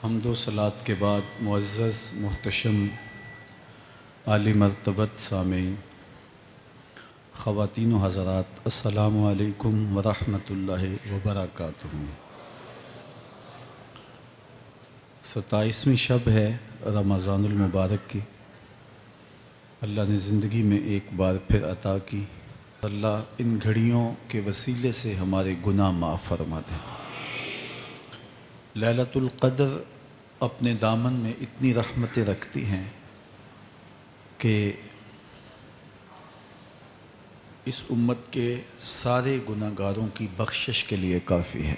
حمد و صلات کے بعد معزز محتشم عالی مرتبت سامعین، خواتین و حضرات، السلام علیکم ورحمۃ اللہ وبرکاتہ۔ 27ویں شب ہے رمضان المبارک کی۔ اللہ نے زندگی میں ایک بار پھر عطا کی۔ اللہ ان گھڑیوں کے وسیلے سے ہمارے گناہ معاف فرما دے۔ لیلۃ القدر اپنے دامن میں اتنی رحمتیں رکھتی ہیں کہ اس امت کے سارے گناہ گاروں کی بخشش کے لیے کافی ہے۔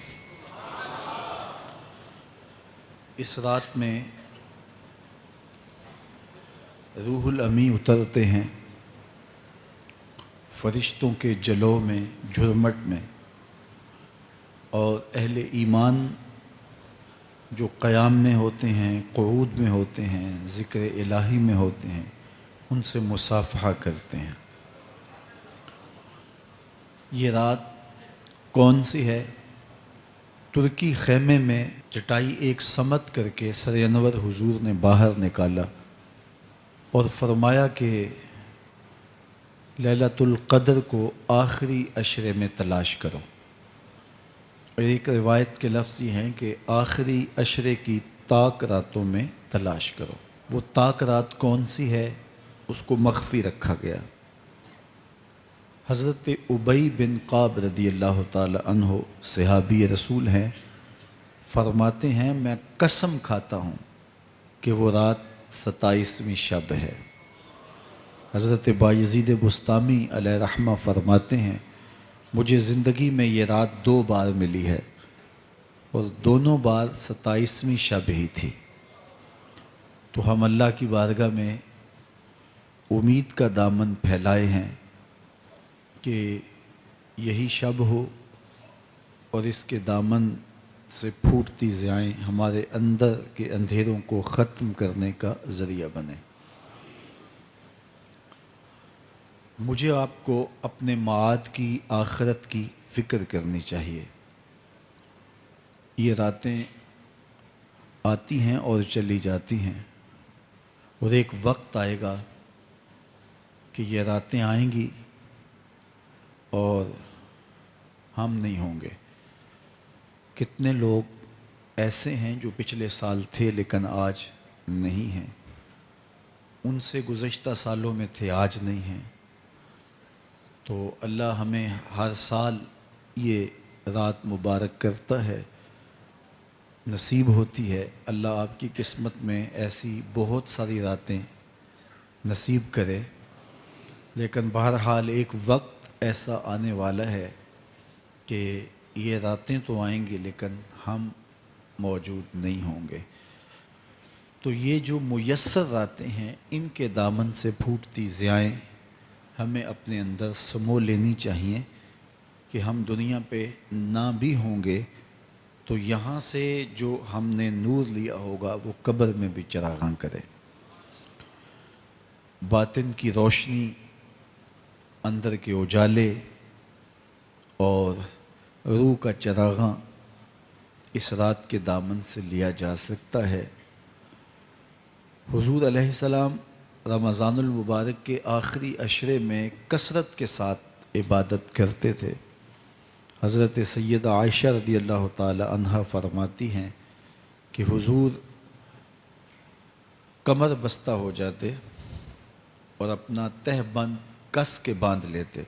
اس رات میں روح الامی اترتے ہیں فرشتوں کے جلو میں، جھرمٹ میں، اور اہل ایمان جو قیام میں ہوتے ہیں، قعود میں ہوتے ہیں، ذکر الہی میں ہوتے ہیں، ان سے مصافحہ کرتے ہیں۔ یہ رات کون سی ہے؟ ترکی خیمے میں چٹائی ایک سمت کر کے سر انور حضور نے باہر نکالا اور فرمایا کہ لیلۃ القدر کو آخری عشرے میں تلاش کرو۔ اور ایک روایت کے لفظ یہ ہیں کہ آخری عشرے کی تاک راتوں میں تلاش کرو۔ وہ تاک رات کون سی ہے؟ اس کو مخفی رکھا گیا۔ حضرت ابی بن قعب رضی اللہ تعالی عنہ صحابی رسول ہیں، فرماتے ہیں میں قسم کھاتا ہوں کہ وہ رات 27ویں شب ہے۔ حضرت بایزید بسطامی علیہ رحمہ فرماتے ہیں مجھے زندگی میں یہ رات 2 بار ملی ہے اور دونوں بار 27ویں شب ہی تھی۔ تو ہم اللہ کی بارگاہ میں امید کا دامن پھیلائے ہیں کہ یہی شب ہو اور اس کے دامن سے پھوٹتی ضیائیں ہمارے اندر کے اندھیروں کو ختم کرنے کا ذریعہ بنے۔ مجھے آپ کو اپنے معاد کی، آخرت کی فکر کرنی چاہیے۔ یہ راتیں آتی ہیں اور چلی جاتی ہیں، اور ایک وقت آئے گا کہ یہ راتیں آئیں گی اور ہم نہیں ہوں گے۔ کتنے لوگ ایسے ہیں جو پچھلے سال تھے لیکن آج نہیں ہیں، ان سے گزشتہ سالوں میں تھے، آج نہیں ہیں۔ تو اللہ ہمیں ہر سال یہ رات مبارک کرتا ہے، نصیب ہوتی ہے۔ اللہ آپ کی قسمت میں ایسی بہت ساری راتیں نصیب کرے، لیکن بہرحال ایک وقت ایسا آنے والا ہے کہ یہ راتیں تو آئیں گی لیکن ہم موجود نہیں ہوں گے۔ تو یہ جو میسر راتیں ہیں، ان کے دامن سے پھوٹتی ضیائیں ہمیں اپنے اندر سمو لینی چاہیے کہ ہم دنیا پہ نہ بھی ہوں گے تو یہاں سے جو ہم نے نور لیا ہوگا وہ قبر میں بھی چراغاں کرے۔ باطن کی روشنی، اندر کے اجالے اور روح کا چراغاں اس رات کے دامن سے لیا جا سکتا ہے۔ حضور علیہ السلام رمضان المبارک کے آخری عشرے میں کثرت کے ساتھ عبادت کرتے تھے۔ حضرت سیدہ عائشہ رضی اللہ تعالی عنہا فرماتی ہیں کہ حضور کمر بستہ ہو جاتے اور اپنا تہ بند کس کے باندھ لیتے،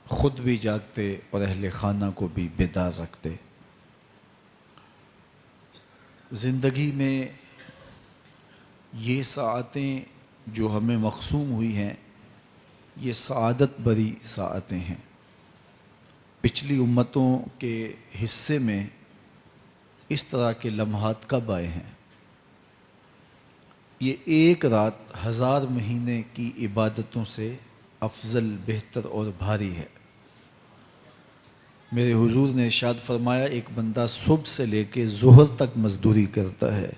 خود بھی جاگتے اور اہل خانہ کو بھی بیدار رکھتے۔ زندگی میں یہ ساعتیں جو ہمیں مقسوم ہوئی ہیں، یہ سعادت بری ساعتیں ہیں۔ پچھلی امتوں کے حصے میں اس طرح کے لمحات کب آئے ہیں؟ یہ ایک رات 1000 مہینے کی عبادتوں سے افضل، بہتر اور بھاری ہے۔ میرے حضور نے ارشاد فرمایا ایک بندہ صبح سے لے کے ظہر تک مزدوری کرتا ہے،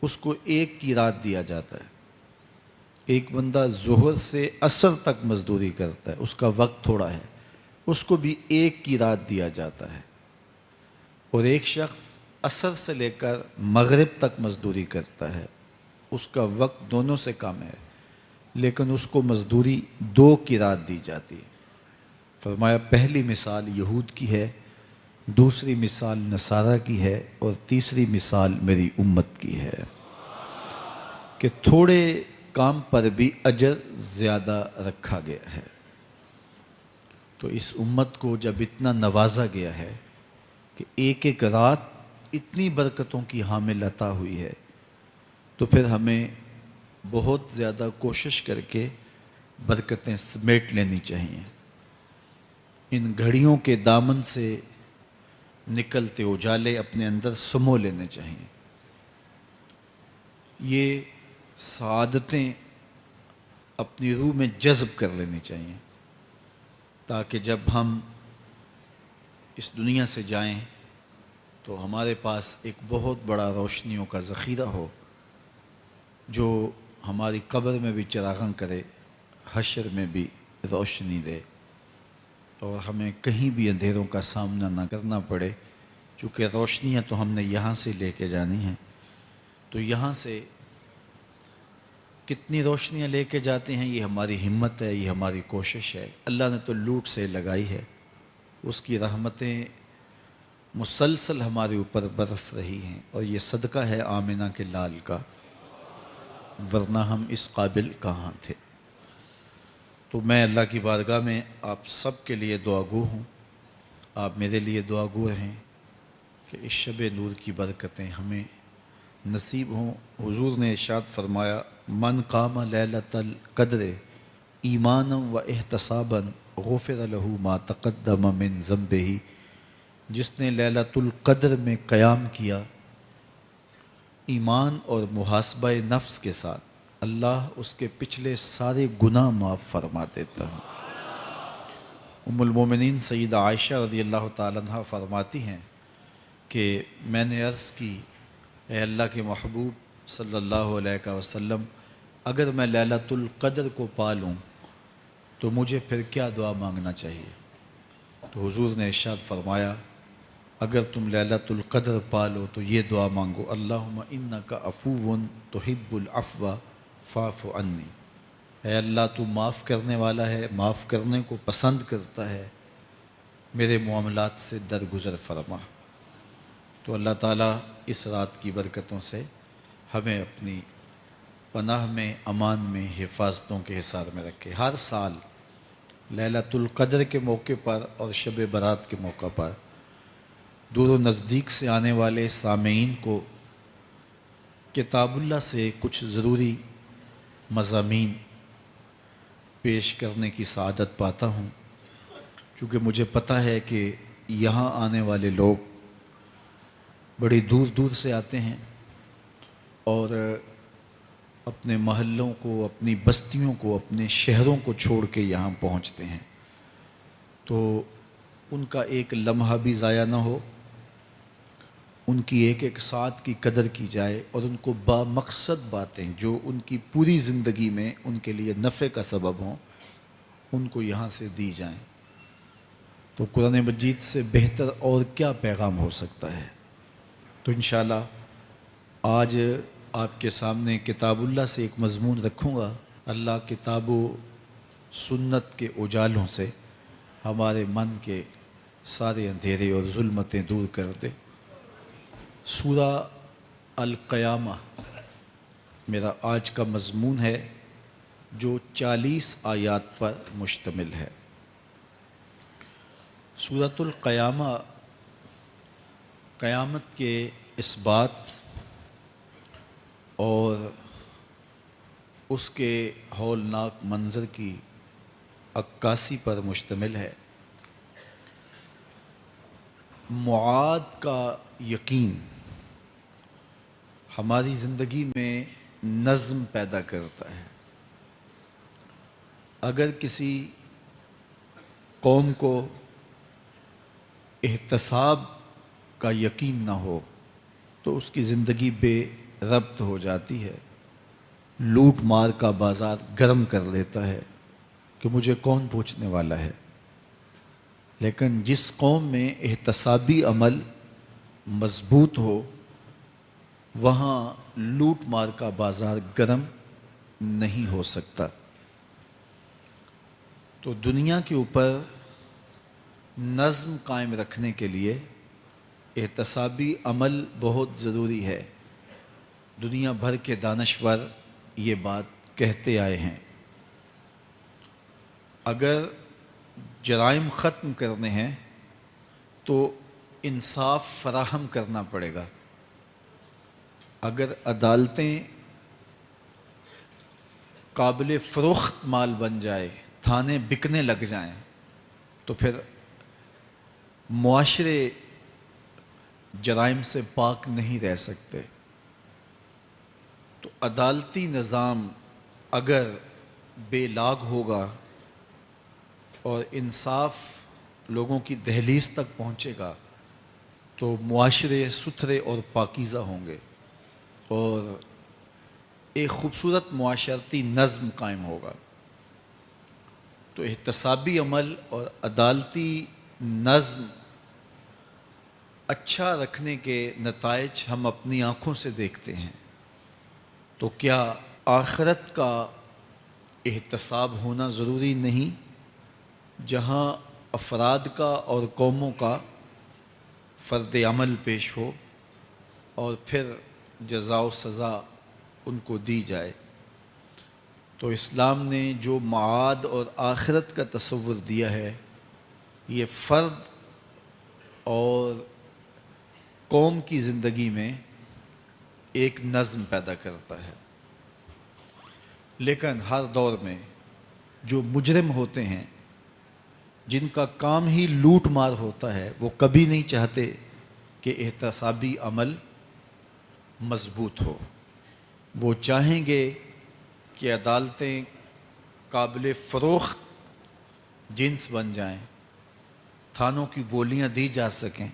اس کو ایک کی رات دیا جاتا ہے۔ ایک بندہ ظہر سے عصر تک مزدوری کرتا ہے، اس کا وقت تھوڑا ہے، اس کو بھی ایک کی رات دیا جاتا ہے۔ اور ایک شخص عصر سے لے کر مغرب تک مزدوری کرتا ہے، اس کا وقت دونوں سے کم ہے، لیکن اس کو مزدوری 2 قیراط دی جاتی ہے۔ فرمایا پہلی مثال یہود کی ہے، دوسری مثال نصارہ کی ہے، اور تیسری مثال میری امت کی ہے کہ تھوڑے کام پر بھی اجر زیادہ رکھا گیا ہے۔ تو اس امت کو جب اتنا نوازا گیا ہے کہ ایک ایک رات اتنی برکتوں کی حامل عطا ہوئی ہے، تو پھر ہمیں بہت زیادہ کوشش کر کے برکتیں سمیٹ لینی چاہیے۔ ان گھڑیوں کے دامن سے نکلتے اجالے اپنے اندر سمو لینے چاہیے۔ یہ سعادتیں اپنی روح میں جذب کر لینی چاہیے، تاکہ جب ہم اس دنیا سے جائیں تو ہمارے پاس ایک بہت بڑا روشنیوں کا ذخیرہ ہو، جو ہماری قبر میں بھی چراغاں کرے، حشر میں بھی روشنی دے، اور ہمیں کہیں بھی اندھیروں کا سامنا نہ کرنا پڑے، چونکہ روشنیاں تو ہم نے یہاں سے لے کے جانی ہیں۔ تو یہاں سے کتنی روشنیاں لے کے جاتے ہیں، یہ ہماری ہمت ہے، یہ ہماری کوشش ہے۔ اللہ نے تو لوٹ سے لگائی ہے، اس کی رحمتیں مسلسل ہمارے اوپر برس رہی ہیں، اور یہ صدقہ ہے آمنہ کے لال کا، ورنہ ہم اس قابل کہاں تھے۔ تو میں اللہ کی بارگاہ میں آپ سب کے لیے دعا گو ہوں، آپ میرے لیے دعا گو رہیں کہ اس شب نور کی برکتیں ہمیں نصیب ہوں۔ حضور نے ارشاد فرمایا من قام لیلۃ القدر ایمانا و احتسابا غفر له ما تقدم من ذنبہ، جس نے لیلۃ القدر میں قیام کیا ایمان اور محاسبہ نفس کے ساتھ، اللہ اس کے پچھلے سارے گناہ معاف فرما دیتا ہے۔ ام المومنین سیدہ عائشہ رضی اللہ تعالیٰ عنہ فرماتی ہیں کہ میں نے عرض کی اے اللہ کے محبوب صلی اللہ علیہ وسلم، اگر میں لیلۃ القدر کو پا لوں تو مجھے پھر کیا دعا مانگنا چاہیے؟ تو حضور نے ارشاد فرمایا اگر تم لیلۃ القدر پا لو تو یہ دعا مانگو اللہم انک عفو تحب العفو فاعف عنی، اے اللہ تو معاف کرنے والا ہے، معاف کرنے کو پسند کرتا ہے، میرے معاملات سے درگزر فرما۔ تو اللہ تعالیٰ اس رات کی برکتوں سے ہمیں اپنی پناہ میں، امان میں، حفاظتوں کے حصار میں رکھے۔ ہر سال لیلۃ القدر کے موقع پر اور شب برات کے موقع پر دور و نزدیک سے آنے والے سامعین کو کتاب اللہ سے کچھ ضروری مضامین پیش کرنے کی سعادت پاتا ہوں، چونکہ مجھے پتہ ہے کہ یہاں آنے والے لوگ بڑی دور دور سے آتے ہیں اور اپنے محلوں کو، اپنی بستیوں کو، اپنے شہروں کو چھوڑ کے یہاں پہنچتے ہیں، تو ان کا ایک لمحہ بھی ضائع نہ ہو، ان کی ایک ایک ساتھ کی قدر کی جائے، اور ان کو با مقصد باتیں جو ان کی پوری زندگی میں ان کے لیے نفع کا سبب ہوں، ان کو یہاں سے دی جائیں۔ تو قرآن مجید سے بہتر اور کیا پیغام ہو سکتا ہے؟ تو انشاءاللہ آج آپ کے سامنے کتاب اللہ سے ایک مضمون رکھوں گا۔ اللہ کتاب و سنت کے اجالوں سے ہمارے من کے سارے اندھیرے اور ظلمتیں دور کر دے۔ سورہ القیامہ میرا آج کا مضمون ہے، جو 40 آیات پر مشتمل ہے۔ سورۃ القیامہ قیامت کے اس بات اور اس کے ہولناک منظر کی عکاسی پر مشتمل ہے۔ معاد کا یقین ہماری زندگی میں نظم پیدا کرتا ہے۔ اگر کسی قوم کو احتساب کا یقین نہ ہو تو اس کی زندگی بے ربط ہو جاتی ہے، لوٹ مار کا بازار گرم کر لیتا ہے کہ مجھے کون پوچھنے والا ہے۔ لیکن جس قوم میں احتسابی عمل مضبوط ہو وہاں لوٹ مار کا بازار گرم نہیں ہو سکتا۔ تو دنیا کے اوپر نظم قائم رکھنے کے لیے احتسابی عمل بہت ضروری ہے۔ دنیا بھر کے دانشور یہ بات کہتے آئے ہیں۔ اگر جرائم ختم کرنے ہیں تو انصاف فراہم کرنا پڑے گا۔ اگر عدالتیں قابل فروخت مال بن جائے، تھانے بکنے لگ جائیں، تو پھر معاشرے جرائم سے پاک نہیں رہ سکتے۔ تو عدالتی نظام اگر بے لاگ ہوگا اور انصاف لوگوں کی دہلیز تک پہنچے گا تو معاشرے ستھرے اور پاکیزہ ہوں گے اور ایک خوبصورت معاشرتی نظم قائم ہوگا۔ تو احتسابی عمل اور عدالتی نظم اچھا رکھنے کے نتائج ہم اپنی آنکھوں سے دیکھتے ہیں۔ تو کیا آخرت کا احتساب ہونا ضروری نہیں، جہاں افراد کا اور قوموں کا فرد عمل پیش ہو اور پھر جزا و سزا ان کو دی جائے؟ تو اسلام نے جو معاد اور آخرت کا تصور دیا ہے، یہ فرد اور قوم کی زندگی میں ایک نظم پیدا کرتا ہے۔ لیکن ہر دور میں جو مجرم ہوتے ہیں، جن کا کام ہی لوٹ مار ہوتا ہے، وہ کبھی نہیں چاہتے کہ احتسابی عمل مضبوط ہو۔ وہ چاہیں گے کہ عدالتیں قابل فروخت جنس بن جائیں، تھانوں کی بولیاں دی جا سکیں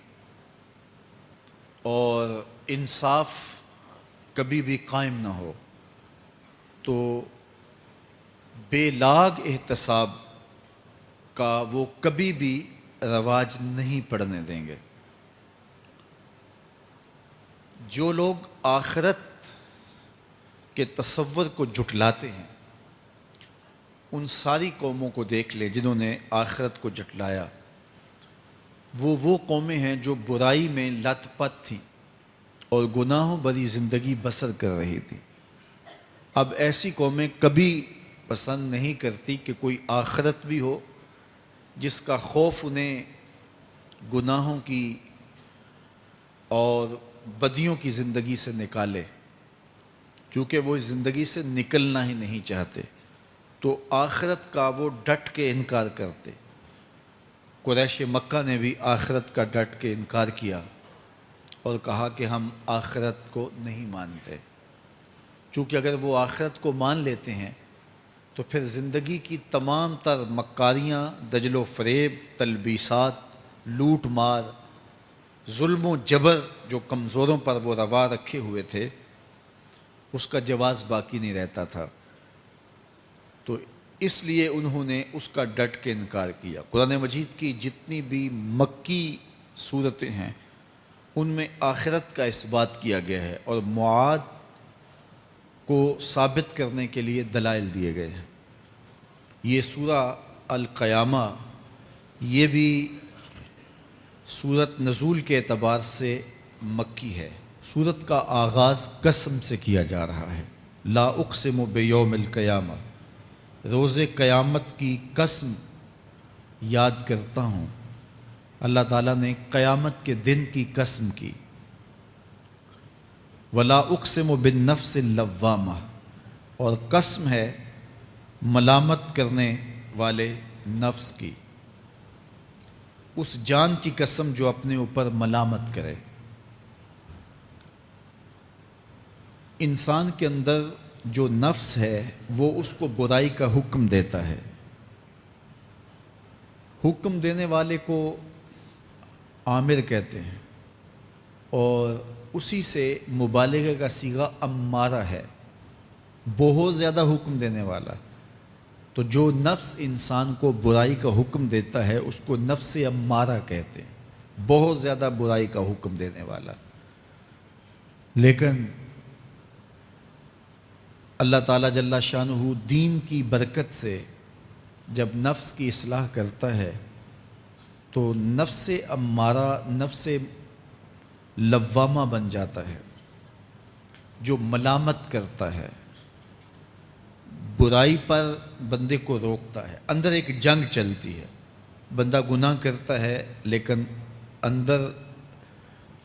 اور انصاف کبھی بھی قائم نہ ہو۔ تو بے لاگ احتساب کا وہ کبھی بھی رواج نہیں پڑنے دیں گے۔ جو لوگ آخرت کے تصور کو جھٹلاتے ہیں، ان ساری قوموں کو دیکھ لیں جنہوں نے آخرت کو جھٹلایا۔ وہ قومیں ہیں جو برائی میں لت پت تھیں اور گناہوں بھری زندگی بسر کر رہی تھی۔ اب ایسی قومیں کبھی پسند نہیں کرتی کہ کوئی آخرت بھی ہو جس کا خوف انہیں گناہوں کی اور بدیوں کی زندگی سے نکالے، کیونکہ وہ اس زندگی سے نکلنا ہی نہیں چاہتے۔ تو آخرت کا وہ ڈٹ کے انکار کرتے۔ قریش مکہ نے بھی آخرت کا ڈٹ کے انکار کیا اور کہا کہ ہم آخرت کو نہیں مانتے، چونکہ اگر وہ آخرت کو مان لیتے ہیں تو پھر زندگی کی تمام تر مکاریاں، دجل و فریب، تلبیسات، لوٹ مار، ظلم و جبر جو کمزوروں پر وہ روا رکھے ہوئے تھے، اس کا جواز باقی نہیں رہتا تھا۔ تو اس لیے انہوں نے اس کا ڈٹ کے انکار کیا۔ قرآن مجید کی جتنی بھی مکی صورتیں ہیں ان میں آخرت کا اس بات کیا گیا ہے اور معاد کو ثابت کرنے کے لیے دلائل دیے گئے ہیں۔ یہ سورہ القیامہ یہ بھی سورت نزول کے اعتبار سے مکی ہے۔ سورت کا آغاز قسم سے کیا جا رہا ہے، لا اقسم بیوم القیامہ، روز قیامت کی قسم یاد کرتا ہوں۔ اللہ تعالیٰ نے قیامت کے دن کی قسم کی۔ ولا اقسم بالنفس اللوامہ، اور قسم ہے ملامت کرنے والے نفس کی، اس جان کی قسم جو اپنے اوپر ملامت کرے۔ انسان کے اندر جو نفس ہے وہ اس کو برائی کا حکم دیتا ہے۔ حکم دینے والے کو آمر کہتے ہیں اور اسی سے مبالغہ کا صیغہ امارہ ہے، بہت زیادہ حکم دینے والا۔ تو جو نفس انسان کو برائی کا حکم دیتا ہے اس کو نفس امارہ کہتے ہیں۔ بہت زیادہ برائی کا حکم دینے والا. لیکن اللہ تعالیٰ جل شانہ دین کی برکت سے جب نفس کی اصلاح کرتا ہے تو نفس امارہ نفس لوامہ بن جاتا ہے، جو ملامت کرتا ہے، برائی پر بندے کو روکتا ہے. اندر ایک جنگ چلتی ہے، بندہ گناہ کرتا ہے لیکن اندر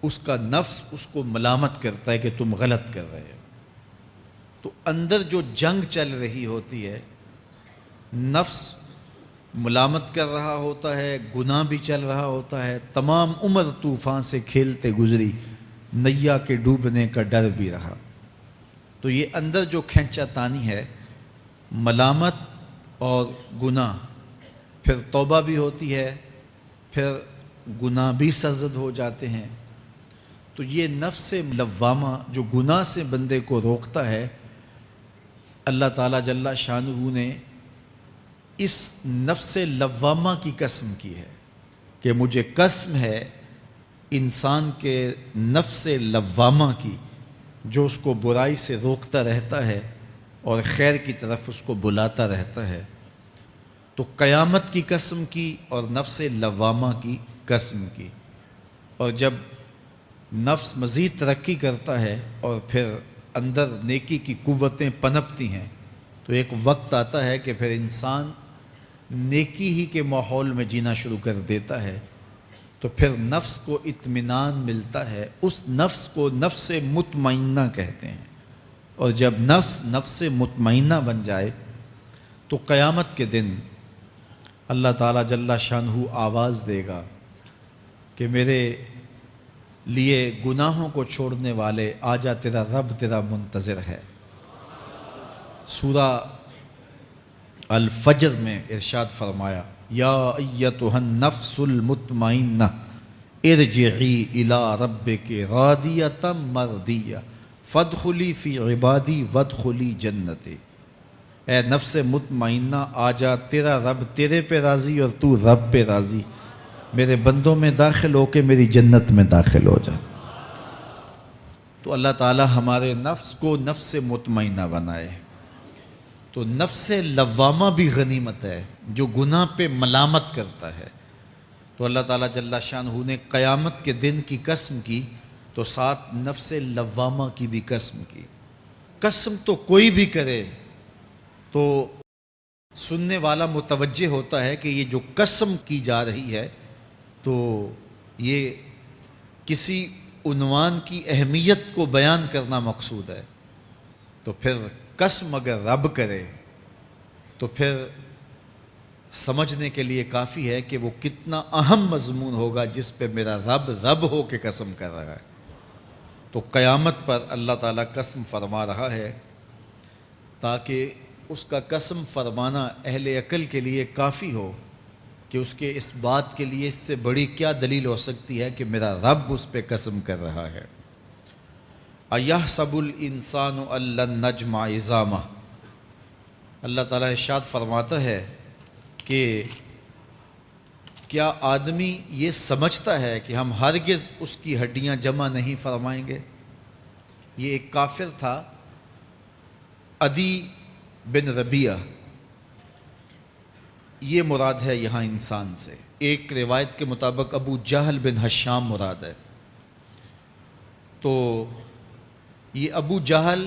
اس کا نفس اس کو ملامت کرتا ہے کہ تم غلط کر رہے ہو. تو اندر جو جنگ چل رہی ہوتی ہے، نفس ملامت کر رہا ہوتا ہے، گناہ بھی چل رہا ہوتا ہے، تمام عمر طوفان سے کھیلتے گزری، نیا کے ڈوبنے کا ڈر بھی رہا. تو یہ اندر جو کھینچا تانی ہے، ملامت اور گناہ، پھر توبہ بھی ہوتی ہے، پھر گناہ بھی سرزد ہو جاتے ہیں. تو یہ نفس لوامہ جو گناہ سے بندے کو روکتا ہے، اللہ تعالیٰ جل شانہ نے اس نفس لوامہ کی قسم کی ہے کہ مجھے قسم ہے انسان کے نفس لوامہ کی، جو اس کو برائی سے روکتا رہتا ہے اور خیر کی طرف اس کو بلاتا رہتا ہے. تو قیامت کی قسم کی اور نفس لوامہ کی قسم کی. اور جب نفس مزید ترقی کرتا ہے اور پھر اندر نیکی کی قوتیں پنپتی ہیں تو ایک وقت آتا ہے کہ پھر انسان نیکی ہی کے ماحول میں جینا شروع کر دیتا ہے. تو پھر نفس کو اطمینان ملتا ہے، اس نفس کو نفس مطمئنہ کہتے ہیں. اور جب نفس مطمئنہ بن جائے تو قیامت کے دن اللہ تعالیٰ جل شانہ آواز دے گا کہ میرے لیے گناہوں کو چھوڑنے والے آجا، تیرا رب تیرا منتظر ہے. سورہ الفجر میں ارشاد فرمایا، یا ایتھا النفس المطمئنہ ارجعی الی ربک راضیۃ مرضیہ فادخلی فی عبادی وادخلی جنتی. اے نفس مطمئنہ آجا، تیرا رب تیرے پہ راضی اور تو رب پہ راضی، میرے بندوں میں داخل ہو کے میری جنت میں داخل ہو جا. تو اللہ تعالی ہمارے نفس کو نفس مطمئنہ بنائے. تو نفس لوامہ بھی غنیمت ہے جو گناہ پہ ملامت کرتا ہے. تو اللہ تعالیٰ جل شانہ نے قیامت کے دن کی قسم کی تو ساتھ نفس لوامہ کی بھی قسم کی. قسم تو کوئی بھی کرے تو سننے والا متوجہ ہوتا ہے کہ یہ جو قسم کی جا رہی ہے تو یہ کسی عنوان کی اہمیت کو بیان کرنا مقصود ہے. تو پھر قسم اگر رب کرے تو پھر سمجھنے کے لیے کافی ہے کہ وہ کتنا اہم مضمون ہوگا جس پہ میرا رب ہو کے قسم کر رہا ہے. تو قیامت پر اللہ تعالیٰ قسم فرما رہا ہے تاکہ اس کا قسم فرمانا اہل عقل کے لیے کافی ہو کہ اس کے اس بات کے لیے اس سے بڑی کیا دلیل ہو سکتی ہے کہ میرا رب اس پہ قسم کر رہا ہے. اَيَحْسَبُ الْإِنسَانُ أَن لَّن نَّجْمَعَ عِظَامَهُ. اللہ تعالیٰ ارشاد فرماتا ہے کہ کیا آدمی یہ سمجھتا ہے کہ ہم ہرگز اس کی ہڈیاں جمع نہیں فرمائیں گے. یہ ایک کافر تھا، عدی بن ربیعہ، یہ مراد ہے یہاں انسان سے. ایک روایت کے مطابق ابو جہل بن ہشام مراد ہے. تو یہ ابو جہل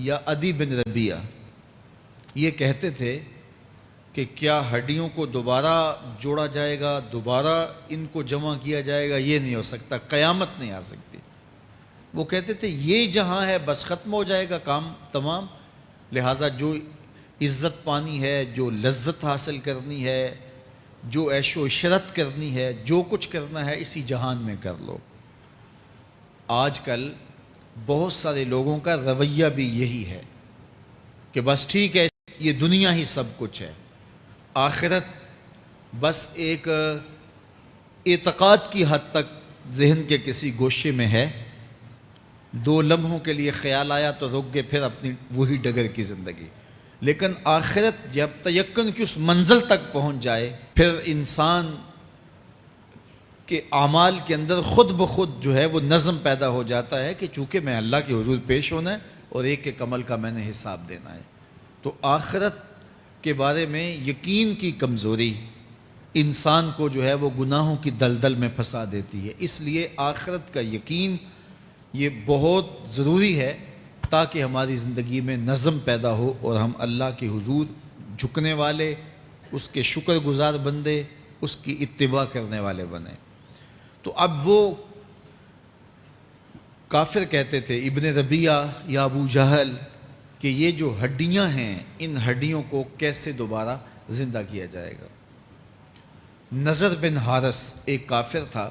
یا عدی بن ربیعہ یہ کہتے تھے کہ کیا ہڈیوں کو دوبارہ جوڑا جائے گا، دوبارہ ان کو جمع کیا جائے گا؟ یہ نہیں ہو سکتا، قیامت نہیں آ سکتی. وہ کہتے تھے یہ جہاں ہے بس ختم ہو جائے گا کام تمام، لہٰذا جو عزت پانی ہے، جو لذت حاصل کرنی ہے، جو عیش و عشرت کرنی ہے، جو کچھ کرنا ہے اسی جہان میں کر لو. آج کل بہت سارے لوگوں کا رویہ بھی یہی ہے کہ بس ٹھیک ہے، یہ دنیا ہی سب کچھ ہے، آخرت بس ایک اعتقاد کی حد تک ذہن کے کسی گوشے میں ہے، 2 لمحوں کے لیے خیال آیا تو رک گئے، پھر اپنی وہی ڈگر کی زندگی. لیکن آخرت جب تیقن کی اس منزل تک پہنچ جائے پھر انسان کہ اعمال کے اندر خود بخود جو ہے وہ نظم پیدا ہو جاتا ہے کہ چونکہ میں اللہ کے حضور پیش ہونا ہے اور ایک ایک عمل کا میں نے حساب دینا ہے۔ تو آخرت کے بارے میں یقین کی کمزوری انسان کو جو ہے وہ گناہوں کی دلدل میں پھنسا دیتی ہے۔ اس لیے آخرت کا یقین یہ بہت ضروری ہے تاکہ ہماری زندگی میں نظم پیدا ہو اور ہم اللہ کے حضور جھکنے والے، اس کے شکر گزار بندے، اس کی اتباع کرنے والے بنیں۔ تو اب وہ کافر کہتے تھے ابن ربیعہ یا ابو جہل کہ یہ جو ہڈیاں ہیں ان ہڈیوں کو کیسے دوبارہ زندہ کیا جائے گا۔ نضر بن حارث ایک کافر تھا،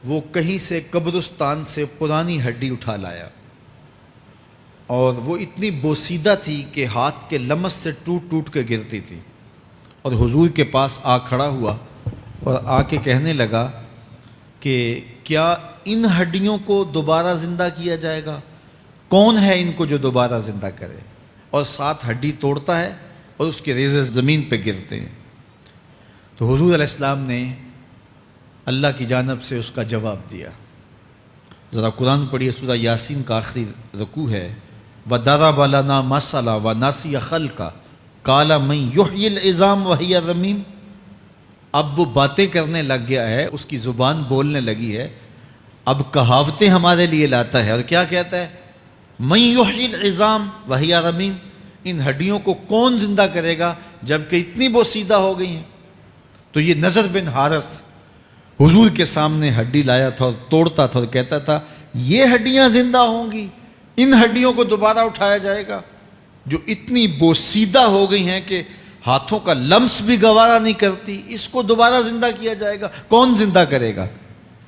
وہ کہیں سے قبرستان سے پرانی ہڈی اٹھا لایا اور وہ اتنی بوسیدہ تھی کہ ہاتھ کے لمس سے ٹوٹ ٹوٹ کے گرتی تھی، اور حضور کے پاس آ کھڑا ہوا اور آ کے کہنے لگا کہ کیا ان ہڈیوں کو دوبارہ زندہ کیا جائے گا؟ کون ہے ان کو جو دوبارہ زندہ کرے؟ اور ساتھ ہڈی توڑتا ہے اور اس کے ریزے زمین پہ گرتے ہیں۔ تو حضور علیہ السلام نے اللہ کی جانب سے اس کا جواب دیا۔ ذرا قرآن پڑھیے، سورہ یاسین کا آخری رکوع ہے، وَضَرَبَ لَنَا مَثَلًا وَنَسِیَ خَلْقَهُ قَالَ مَن يُحْيِي الْعِظَامَ وَهِيَ رَمِيمٌ۔ اب وہ باتیں کرنے لگ گیا ہے، اس کی زبان بولنے لگی ہے، اب کہاوتیں ہمارے لیے لاتا ہے، اور کیا کہتا ہے؟ مَن يُحْيِي الْعِظَامَ وَهِيَ رَمِيمٌ، ان ہڈیوں کو کون زندہ کرے گا جبکہ اتنی بوسیدہ ہو گئی ہیں۔ تو یہ نضر بن حارث حضور کے سامنے ہڈی لایا تھا اور توڑتا تھا اور کہتا تھا یہ ہڈیاں زندہ ہوں گی، ان ہڈیوں کو دوبارہ اٹھایا جائے گا جو اتنی بوسیدہ ہو گئی ہیں کہ ہاتھوں کا لمس بھی گوارا نہیں کرتی، اس کو دوبارہ زندہ کیا جائے گا، کون زندہ کرے گا؟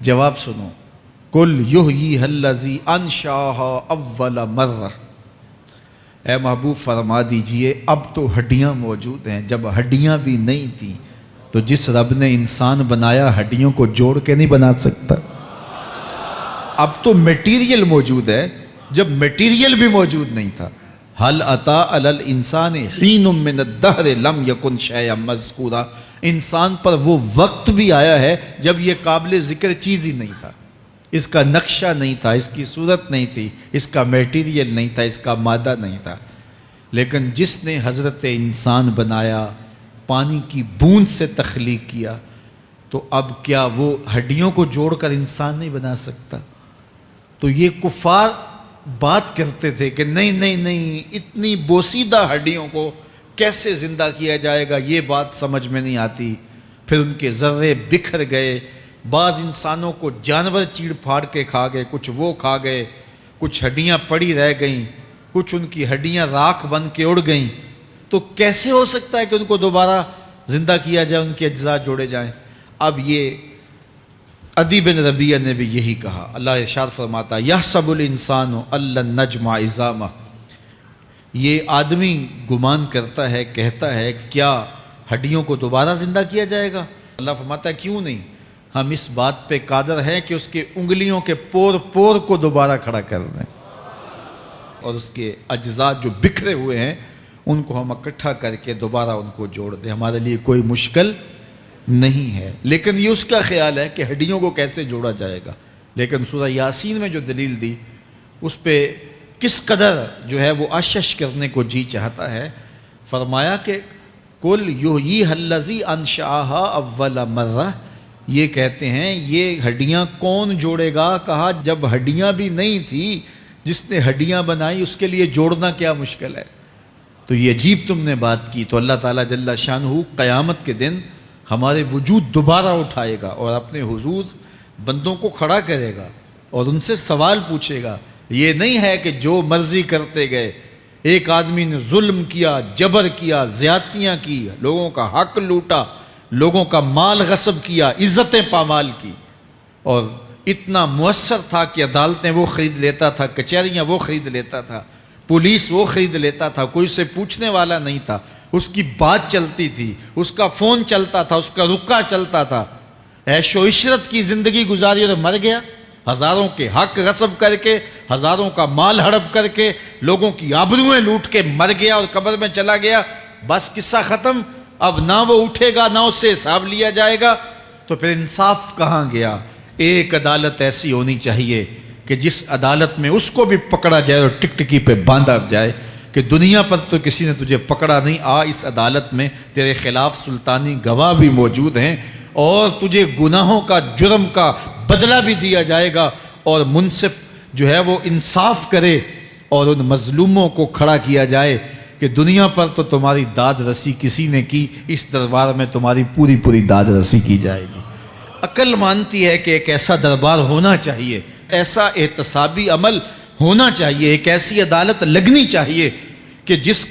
جواب سنو، قُلْ يُحْيِيهَا الَّذِي أَنشَأَهَا أَوَّلَ مَرَّةٍ۔ اے محبوب فرما دیجئے اب تو ہڈیاں موجود ہیں، جب ہڈیاں بھی نہیں تھیں تو جس رب نے انسان بنایا ہڈیوں کو جوڑ کے نہیں بنا سکتا۔ اب تو میٹیریل موجود ہے جب میٹیریل بھی موجود نہیں تھا۔ هل أتى على الإنسان حين من الدهر لم يكن شيئا مذكورا، انسان پر وہ وقت بھی آیا ہے جب یہ قابل ذکر چیز ہی نہیں تھا، اس کا نقشہ نہیں تھا، اس کی صورت نہیں تھی، اس کا میٹیریل نہیں تھا، اس کا مادہ نہیں تھا، لیکن جس نے حضرت انسان بنایا، پانی کی بوند سے تخلیق کیا، تو اب کیا وہ ہڈیوں کو جوڑ کر انسان نہیں بنا سکتا؟ تو یہ کفار بات کرتے تھے کہ نہیں نہیں نہیں، اتنی بوسیدہ ہڈیوں کو کیسے زندہ کیا جائے گا، یہ بات سمجھ میں نہیں آتی۔ پھر ان کے ذرے بکھر گئے، بعض انسانوں کو جانور چیڑ پھاڑ کے کھا گئے، کچھ وہ کھا گئے، کچھ ہڈیاں پڑی رہ گئیں، کچھ ان کی ہڈیاں راکھ بن کے اڑ گئیں۔ تو کیسے ہو سکتا ہے کہ ان کو دوبارہ زندہ کیا جائے، ان کے اجزاء جوڑے جائیں؟ اب یہ عدی بن ربیعہ نے بھی یہی کہا۔ اللہ ارشاد فرماتا یحسب الانسان ان نجمع عظامہ، یہ آدمی گمان کرتا ہے، کہتا ہے کیا ہڈیوں کو دوبارہ زندہ کیا جائے گا؟ اللہ فرماتا ہے کیوں نہیں، ہم اس بات پہ قادر ہیں کہ اس کے انگلیوں کے پور پور کو دوبارہ کھڑا کر دیں، اور اس کے اجزاء جو بکھرے ہوئے ہیں ان کو ہم اکٹھا کر کے دوبارہ ان کو جوڑ دیں، ہمارے لیے کوئی مشکل نہیں ہے۔ لیکن یہ اس کا خیال ہے کہ ہڈیوں کو کیسے جوڑا جائے گا، لیکن سورہ یاسین میں جو دلیل دی اس پہ کس قدر جو ہے وہ اشش کرنے کو جی چاہتا ہے۔ فرمایا کہ قُلْ يُحْيِيهَا الَّذِي أَنشَأَهَا أَوَّلَ مَرَّةٍ، یہ کہتے ہیں یہ ہڈیاں کون جوڑے گا؟ کہا جب ہڈیاں بھی نہیں تھی، جس نے ہڈیاں بنائی اس کے لیے جوڑنا کیا مشکل ہے؟ تو یہ عجیب تم نے بات کی۔ تو اللہ تعالیٰ جل شانہ قیامت کے دن ہمارے وجود دوبارہ اٹھائے گا اور اپنے حضور بندوں کو کھڑا کرے گا اور ان سے سوال پوچھے گا۔ یہ نہیں ہے کہ جو مرضی کرتے گئے، ایک آدمی نے ظلم کیا، جبر کیا، زیادتیاں کی، لوگوں کا حق لوٹا، لوگوں کا مال غصب کیا، عزتیں پامال کی، اور اتنا مؤثر تھا کہ عدالتیں وہ خرید لیتا تھا، کچہریاں وہ خرید لیتا تھا، پولیس وہ خرید لیتا تھا، کوئی اسے پوچھنے والا نہیں تھا، اس کی بات چلتی تھی، اس کا فون چلتا تھا، اس کا رکا چلتا تھا، عیش و عشرت کی زندگی گزاری اور مر گیا، ہزاروں کے حق غصب کر کے، ہزاروں کا مال ہڑپ کر کے، لوگوں کی آبروئیں لوٹ کے مر گیا اور قبر میں چلا گیا، بس قصہ ختم۔ اب نہ وہ اٹھے گا، نہ اس سے حساب لیا جائے گا، تو پھر انصاف کہاں گیا؟ ایک عدالت ایسی ہونی چاہیے کہ جس عدالت میں اس کو بھی پکڑا جائے اور ٹکٹکی پہ باندھا جائے کہ دنیا پر تو کسی نے تجھے پکڑا نہیں، آ اس عدالت میں تیرے خلاف سلطانی گواہ بھی موجود ہیں اور تجھے گناہوں کا، جرم کا بدلہ بھی دیا جائے گا، اور منصف جو ہے وہ انصاف کرے اور ان مظلوموں کو کھڑا کیا جائے کہ دنیا پر تو تمہاری داد رسی کسی نے کی، اس دربار میں تمہاری پوری پوری داد رسی کی جائے گی۔ عقل مانتی ہے کہ ایک ایسا دربار ہونا چاہیے، ایسا احتسابی عمل ہونا چاہیے، ایک ایسی عدالت لگنی چاہیے کہ جس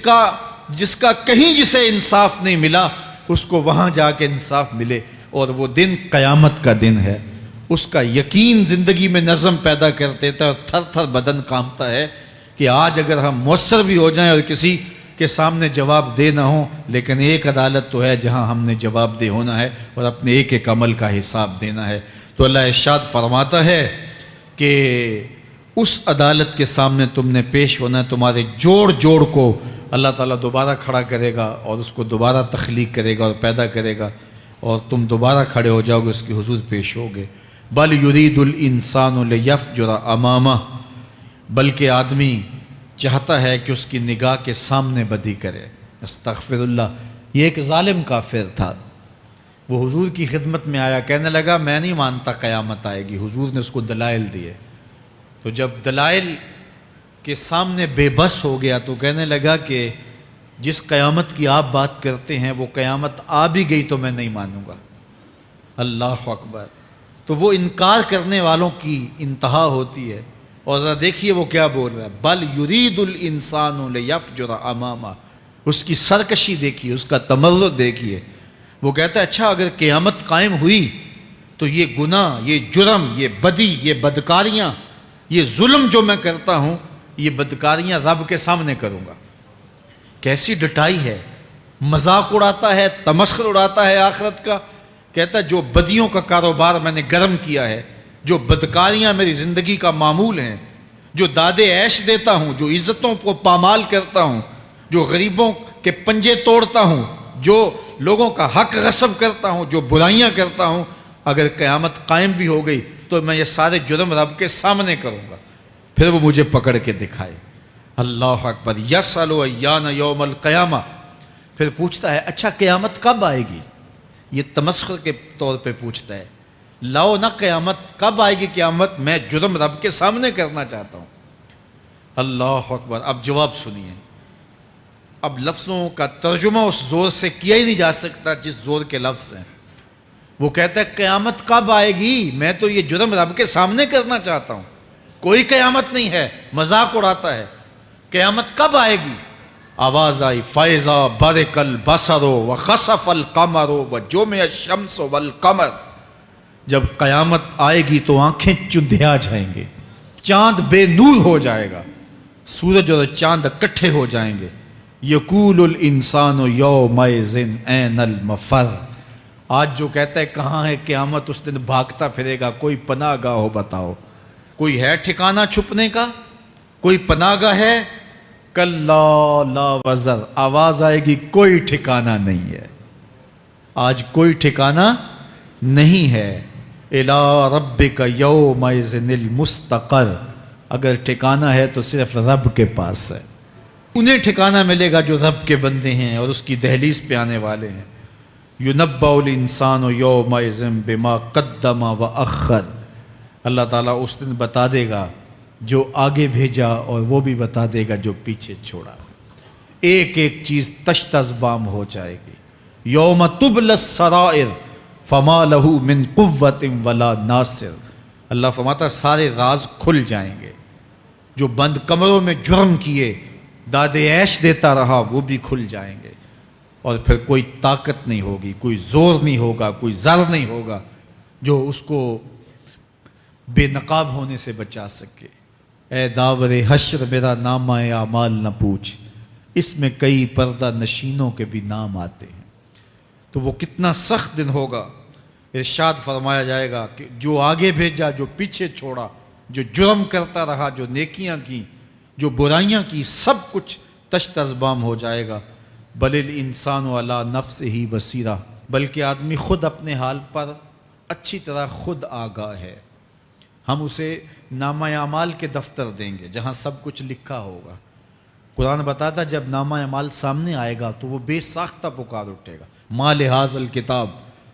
کا کہیں جسے انصاف نہیں ملا اس کو وہاں جا کے انصاف ملے، اور وہ دن قیامت کا دن ہے۔ اس کا یقین زندگی میں نظم پیدا کر دیتا ہے اور تھر تھر بدن کانپتا ہے کہ آج اگر ہم مؤثر بھی ہو جائیں اور کسی کے سامنے جواب دہ نہ ہوں، لیکن ایک عدالت تو ہے جہاں ہم نے جواب دہ ہونا ہے اور اپنے ایک ایک عمل کا حساب دینا ہے۔ تو اللہ ارشاد فرماتا ہے کہ اس عدالت کے سامنے تم نے پیش ہونا ہے، تمہارے جوڑ جوڑ کو اللہ تعالیٰ دوبارہ کھڑا کرے گا اور اس کو دوبارہ تخلیق کرے گا اور پیدا کرے گا، اور تم دوبارہ کھڑے ہو جاؤ گے، اس کے حضور پیش ہوگے۔ بل یرید الانسان لیفجر امامہ، بلکہ آدمی چاہتا ہے کہ اس کی نگاہ کے سامنے بدی کرے۔ استغفر اللہ۔ یہ ایک ظالم کافر تھا، وہ حضور کی خدمت میں آیا، کہنے لگا میں نہیں مانتا قیامت آئے گی۔ حضور نے اس کو دلائل دیے، تو جب دلائل کے سامنے بے بس ہو گیا تو کہنے لگا کہ جس قیامت کی آپ بات کرتے ہیں وہ قیامت آ بھی گئی تو میں نہیں مانوں گا۔ اللہ اکبر۔ تو وہ انکار کرنے والوں کی انتہا ہوتی ہے، اور ذرا دیکھیے وہ کیا بول رہا ہے، بل یرید الانسان لیفجر امامہ۔ اس کی سرکشی دیکھیے، اس کا تمرد دیکھیے۔ وہ کہتا ہے اچھا اگر قیامت قائم ہوئی تو یہ گناہ، یہ جرم، یہ بدی، یہ بدکاریاں، یہ ظلم جو میں کرتا ہوں، یہ بدکاریاں رب کے سامنے کروں گا۔ کیسی ڈٹائی ہے، مذاق اڑاتا ہے، تمسخر اڑاتا ہے آخرت کا۔ کہتا ہے جو بدیوں کا کاروبار میں نے گرم کیا ہے، جو بدکاریاں میری زندگی کا معمول ہیں، جو دادے عیش دیتا ہوں، جو عزتوں کو پامال کرتا ہوں، جو غریبوں کے پنجے توڑتا ہوں، جو لوگوں کا حق غصب کرتا ہوں، جو برائیاں کرتا ہوں، اگر قیامت قائم بھی ہو گئی تو میں یہ سارے جرم رب کے سامنے کروں گا، پھر وہ مجھے پکڑ کے دکھائے۔ اللہ اکبر۔ یسأل ایان یوم القیامہ۔ پھر پوچھتا ہے اچھا قیامت کب آئے گی؟ یہ تمسخر کے طور پہ پوچھتا ہے، لاؤ نہ قیامت، کب آئے گی قیامت؟ میں جرم رب کے سامنے کرنا چاہتا ہوں۔ اللہ اکبر۔ اب جواب سنیے۔ اب لفظوں کا ترجمہ اس زور سے کیا ہی نہیں جا سکتا جس زور کے لفظ ہیں۔ وہ کہتا ہے قیامت کب آئے گی؟ میں تو یہ جرم رب کے سامنے کرنا چاہتا ہوں، کوئی قیامت نہیں ہے، مذاق اڑاتا ہے۔ قیامت کب آئے گی؟ آواز آئی فَإِذَا بَرِقَ الْبَصَرُ وَخَسَفَ الْقَمَرُ وَجُمِعَ الشَّمْسُ وَالْقَمَرُ۔ جب قیامت آئے گی تو آنکھیں چندھیا جائیں گے، چاند بے نور ہو جائے گا، سورج اور چاند اکٹھے ہو جائیں گے۔ یقول الانسان یومئذ این المفر۔ آج جو کہتا ہے کہاں ہے قیامت، اس دن بھاگتا پھرے گا۔ کوئی پناہ گاہ ہو بتاؤ، کوئی ہے ٹھکانہ چھپنے کا؟ کوئی پناہ گاہ ہے؟ کلا لا وزر۔ آواز آئے گی کوئی ٹھکانہ نہیں ہے، آج کوئی ٹھکانہ نہیں ہے۔ الی ربک یومئذ المستقر۔ اگر ٹھکانہ ہے تو صرف رب کے پاس ہے، انہیں ٹھکانہ ملے گا جو رب کے بندے ہیں اور اس کی دہلیز پہ آنے والے ہیں۔ یُنَبَّأُ الْإِنسَانُ یومئذ بما قدم وأخر۔ اللہ تعالیٰ اس دن بتا دے گا جو آگے بھیجا اور وہ بھی بتا دے گا جو پیچھے چھوڑا۔ ایک ایک چیز تشت ازبام ہو جائے گی۔ یوم تبلی السرائر فما لہ من قوت ولا ناصر۔ اللہ فرماتا سارے راز کھل جائیں گے۔ جو بند کمروں میں جرم کیے، داد عیش دیتا رہا، وہ بھی کھل جائیں گے، اور پھر کوئی طاقت نہیں ہوگی، کوئی زور نہیں ہوگا، کوئی زر نہیں ہوگا جو اس کو بے نقاب ہونے سے بچا سکے۔ اے داور حشر میرا نامہ اعمال نہ پوچھ، اس میں کئی پردہ نشینوں کے بھی نام آتے ہیں۔ تو وہ کتنا سخت دن ہوگا۔ ارشاد فرمایا جائے گا کہ جو آگے بھیجا، جو پیچھے چھوڑا، جو جرم کرتا رہا، جو نیکیاں کی، جو برائیاں کی، سب کچھ تشت ازبام ہو جائے گا۔ بل الانسان علی نفسہ بصیرہ۔ بلکہ آدمی خود اپنے حال پر اچھی طرح خود آگاہ ہے. ہم اسے نامہ اعمال کے دفتر دیں گے جہاں سب کچھ لکھا ہوگا. قرآن بتاتا جب نامہ اعمال سامنے آئے گا تو وہ بے ساختہ پکار اٹھے گا, ما لہذا الکتاب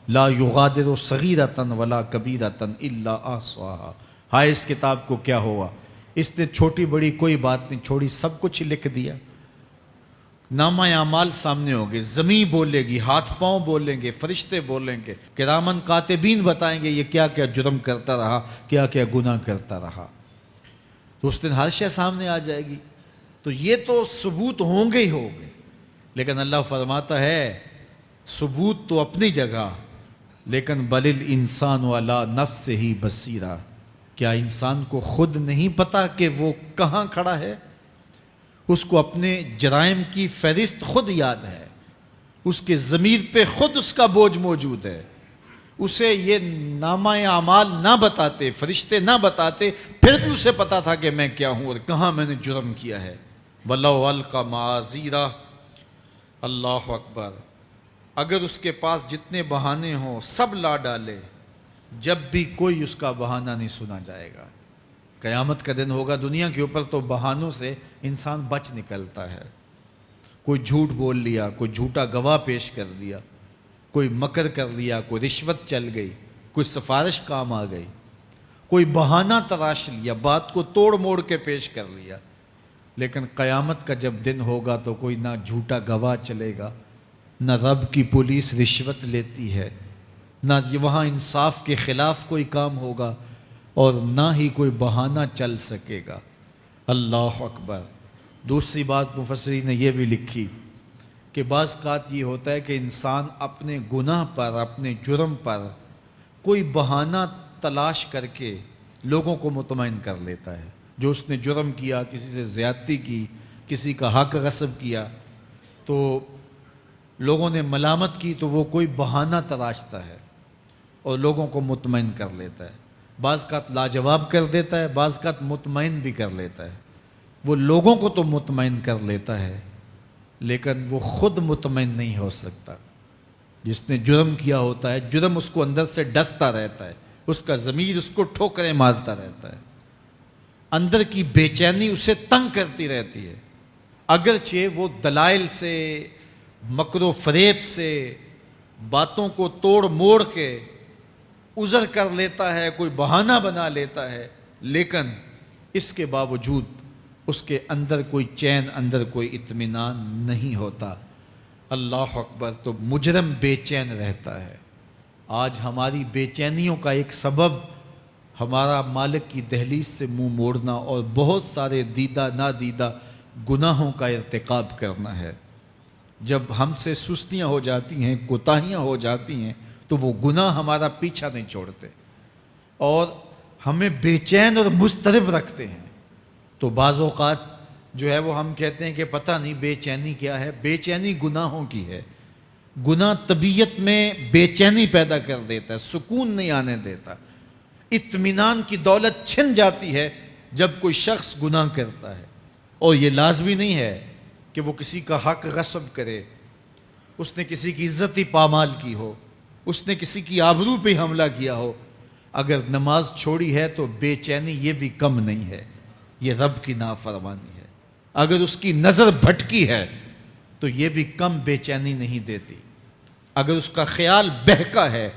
لا یغادر صغیرۃ ولا کبیرۃ الا احصاها. ہائے اس کتاب کو کیا ہوا, اس نے چھوٹی بڑی کوئی بات نہیں چھوڑی, سب کچھ لکھ دیا. نامہ اعمال سامنے ہوگے, زمین بولے گی, ہاتھ پاؤں بولیں گے, فرشتے بولیں گے, کرامن کاتبین بتائیں گے یہ کیا کیا جرم کرتا رہا, کیا کیا گناہ کرتا رہا. تو اس دن ہر شے سامنے آ جائے گی. تو یہ تو ثبوت ہوں گے ہی ہوں گے, لیکن اللہ فرماتا ہے ثبوت تو اپنی جگہ, لیکن بل الانسان علی نفسہ بصیرہ. کیا انسان کو خود نہیں پتا کہ وہ کہاں کھڑا ہے؟ اس کو اپنے جرائم کی فہرست خود یاد ہے, اس کے ضمیر پہ خود اس کا بوجھ موجود ہے. اسے یہ نامہ اعمال نہ بتاتے, فرشتے نہ بتاتے, پھر بھی اسے پتا تھا کہ میں کیا ہوں اور کہاں میں نے جرم کیا ہے. وَلَوْ أَلْقَى مَعَاذِيرَهُ, اللہ اکبر. اگر اس کے پاس جتنے بہانے ہوں سب لا ڈالے, جب بھی کوئی اس کا بہانہ نہیں سنا جائے گا. قیامت کا دن ہوگا, دنیا کے اوپر تو بہانوں سے انسان بچ نکلتا ہے. کوئی جھوٹ بول لیا, کوئی جھوٹا گواہ پیش کر دیا, کوئی مکر کر لیا, کوئی رشوت چل گئی, کوئی سفارش کام آ گئی, کوئی بہانہ تراش لیا, بات کو توڑ موڑ کے پیش کر لیا. لیکن قیامت کا جب دن ہوگا تو کوئی نہ جھوٹا گواہ چلے گا, نہ رب کی پولیس رشوت لیتی ہے, نہ وہاں انصاف کے خلاف کوئی کام ہوگا, اور نہ ہی کوئی بہانہ چل سکے گا. اللہ اکبر. دوسری بات مفسرین نے یہ بھی لکھی کہ بعض اوقات یہ ہوتا ہے کہ انسان اپنے گناہ پر, اپنے جرم پر کوئی بہانہ تلاش کر کے لوگوں کو مطمئن کر لیتا ہے. جو اس نے جرم کیا, کسی سے زیادتی کی, کسی کا حق غصب کیا, تو لوگوں نے ملامت کی تو وہ کوئی بہانہ تلاشتا ہے اور لوگوں کو مطمئن کر لیتا ہے. بعض اوقات لاجواب کر دیتا ہے, بعض اوقات مطمئن بھی کر لیتا ہے. وہ لوگوں کو تو مطمئن کر لیتا ہے لیکن وہ خود مطمئن نہیں ہو سکتا. جس نے جرم کیا ہوتا ہے, جرم اس کو اندر سے ڈستا رہتا ہے, اس کا ضمیر اس کو ٹھوکریں مارتا رہتا ہے, اندر کی بے چینی اسے تنگ کرتی رہتی ہے. اگرچہ وہ دلائل سے, مکر و فریب سے, باتوں کو توڑ موڑ کے عذر کر لیتا ہے, کوئی بہانہ بنا لیتا ہے, لیکن اس کے باوجود اس کے اندر کوئی چین, اندر کوئی اطمینان نہیں ہوتا. اللہ اکبر. تو مجرم بے چین رہتا ہے. آج ہماری بے چینیوں کا ایک سبب ہمارا مالک کی دہلیز سے منہ موڑنا اور بہت سارے دیدہ نادیدہ گناہوں کا ارتکاب کرنا ہے. جب ہم سے سستیاں ہو جاتی ہیں, کوتاہیاں ہو جاتی ہیں, تو وہ گناہ ہمارا پیچھا نہیں چھوڑتے اور ہمیں بے چین اور مضطرب رکھتے ہیں. تو بعض اوقات جو ہے وہ ہم کہتے ہیں کہ پتہ نہیں بے چینی کیا ہے. بے چینی گناہوں کی ہے. گناہ طبیعت میں بے چینی پیدا کر دیتا ہے, سکون نہیں آنے دیتا. اطمینان کی دولت چھن جاتی ہے جب کوئی شخص گناہ کرتا ہے. اور یہ لازمی نہیں ہے کہ وہ کسی کا حق غصب کرے, اس نے کسی کی عزت ہی پامال کی ہو, اس نے کسی کی آبرو پہ حملہ کیا ہو. اگر نماز چھوڑی ہے تو بے چینی یہ بھی کم نہیں ہے, یہ رب کی نافرمانی ہے. اگر اس کی نظر بھٹکی ہے تو یہ بھی کم بے چینی نہیں دیتی. اگر اس کا خیال بہکا ہے,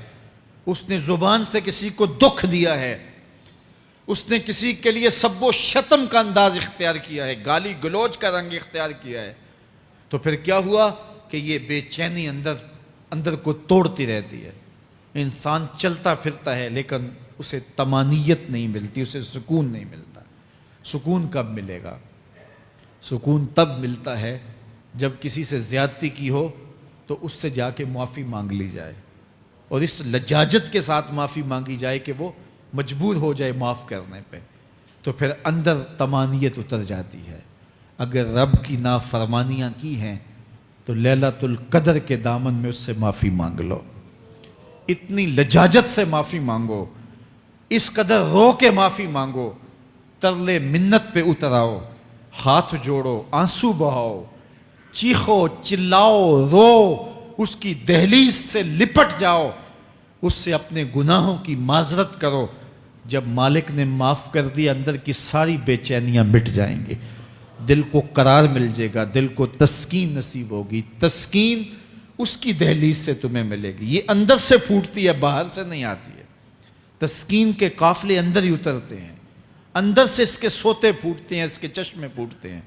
اس نے زبان سے کسی کو دکھ دیا ہے, اس نے کسی کے لیے سب و شتم کا انداز اختیار کیا ہے, گالی گلوچ کا رنگ اختیار کیا ہے, تو پھر کیا ہوا کہ یہ بے چینی اندر کو توڑتی رہتی ہے. انسان چلتا پھرتا ہے لیکن اسے طمانیت نہیں ملتی, اسے سکون نہیں ملتا. سکون کب ملے گا؟ سکون تب ملتا ہے جب کسی سے زیادتی کی ہو تو اس سے جا کے معافی مانگ لی جائے, اور اس لجاجت کے ساتھ معافی مانگی جائے کہ وہ مجبور ہو جائے معاف کرنے پہ, تو پھر اندر طمانیت اتر جاتی ہے. اگر رب کی نافرمانیاں کی ہیں تو لیلۃ القدر کے دامن میں اس سے معافی مانگ لو, اتنی لجاجت سے معافی مانگو, اس قدر رو کے معافی مانگو, ترلے منت پہ اتر آؤ, ہاتھ جوڑو, آنسو بہاؤ, چیخو, چلاؤ, رو, اس کی دہلیز سے لپٹ جاؤ, اس سے اپنے گناہوں کی معذرت کرو. جب مالک نے معاف کر دیا اندر کی ساری بے چینیاں مٹ جائیں گی, دل کو قرار مل جائے گا, دل کو تسکین نصیب ہوگی. تسکین اس کی دہلیز سے تمہیں ملے گی. یہ اندر سے پھوٹتی ہے, باہر سے نہیں آتی ہے. تسکین کے قافلے اندر ہی اترتے ہیں, اندر سے اس کے سوتے پھوٹتے ہیں, اس کے چشمے پھوٹتے ہیں.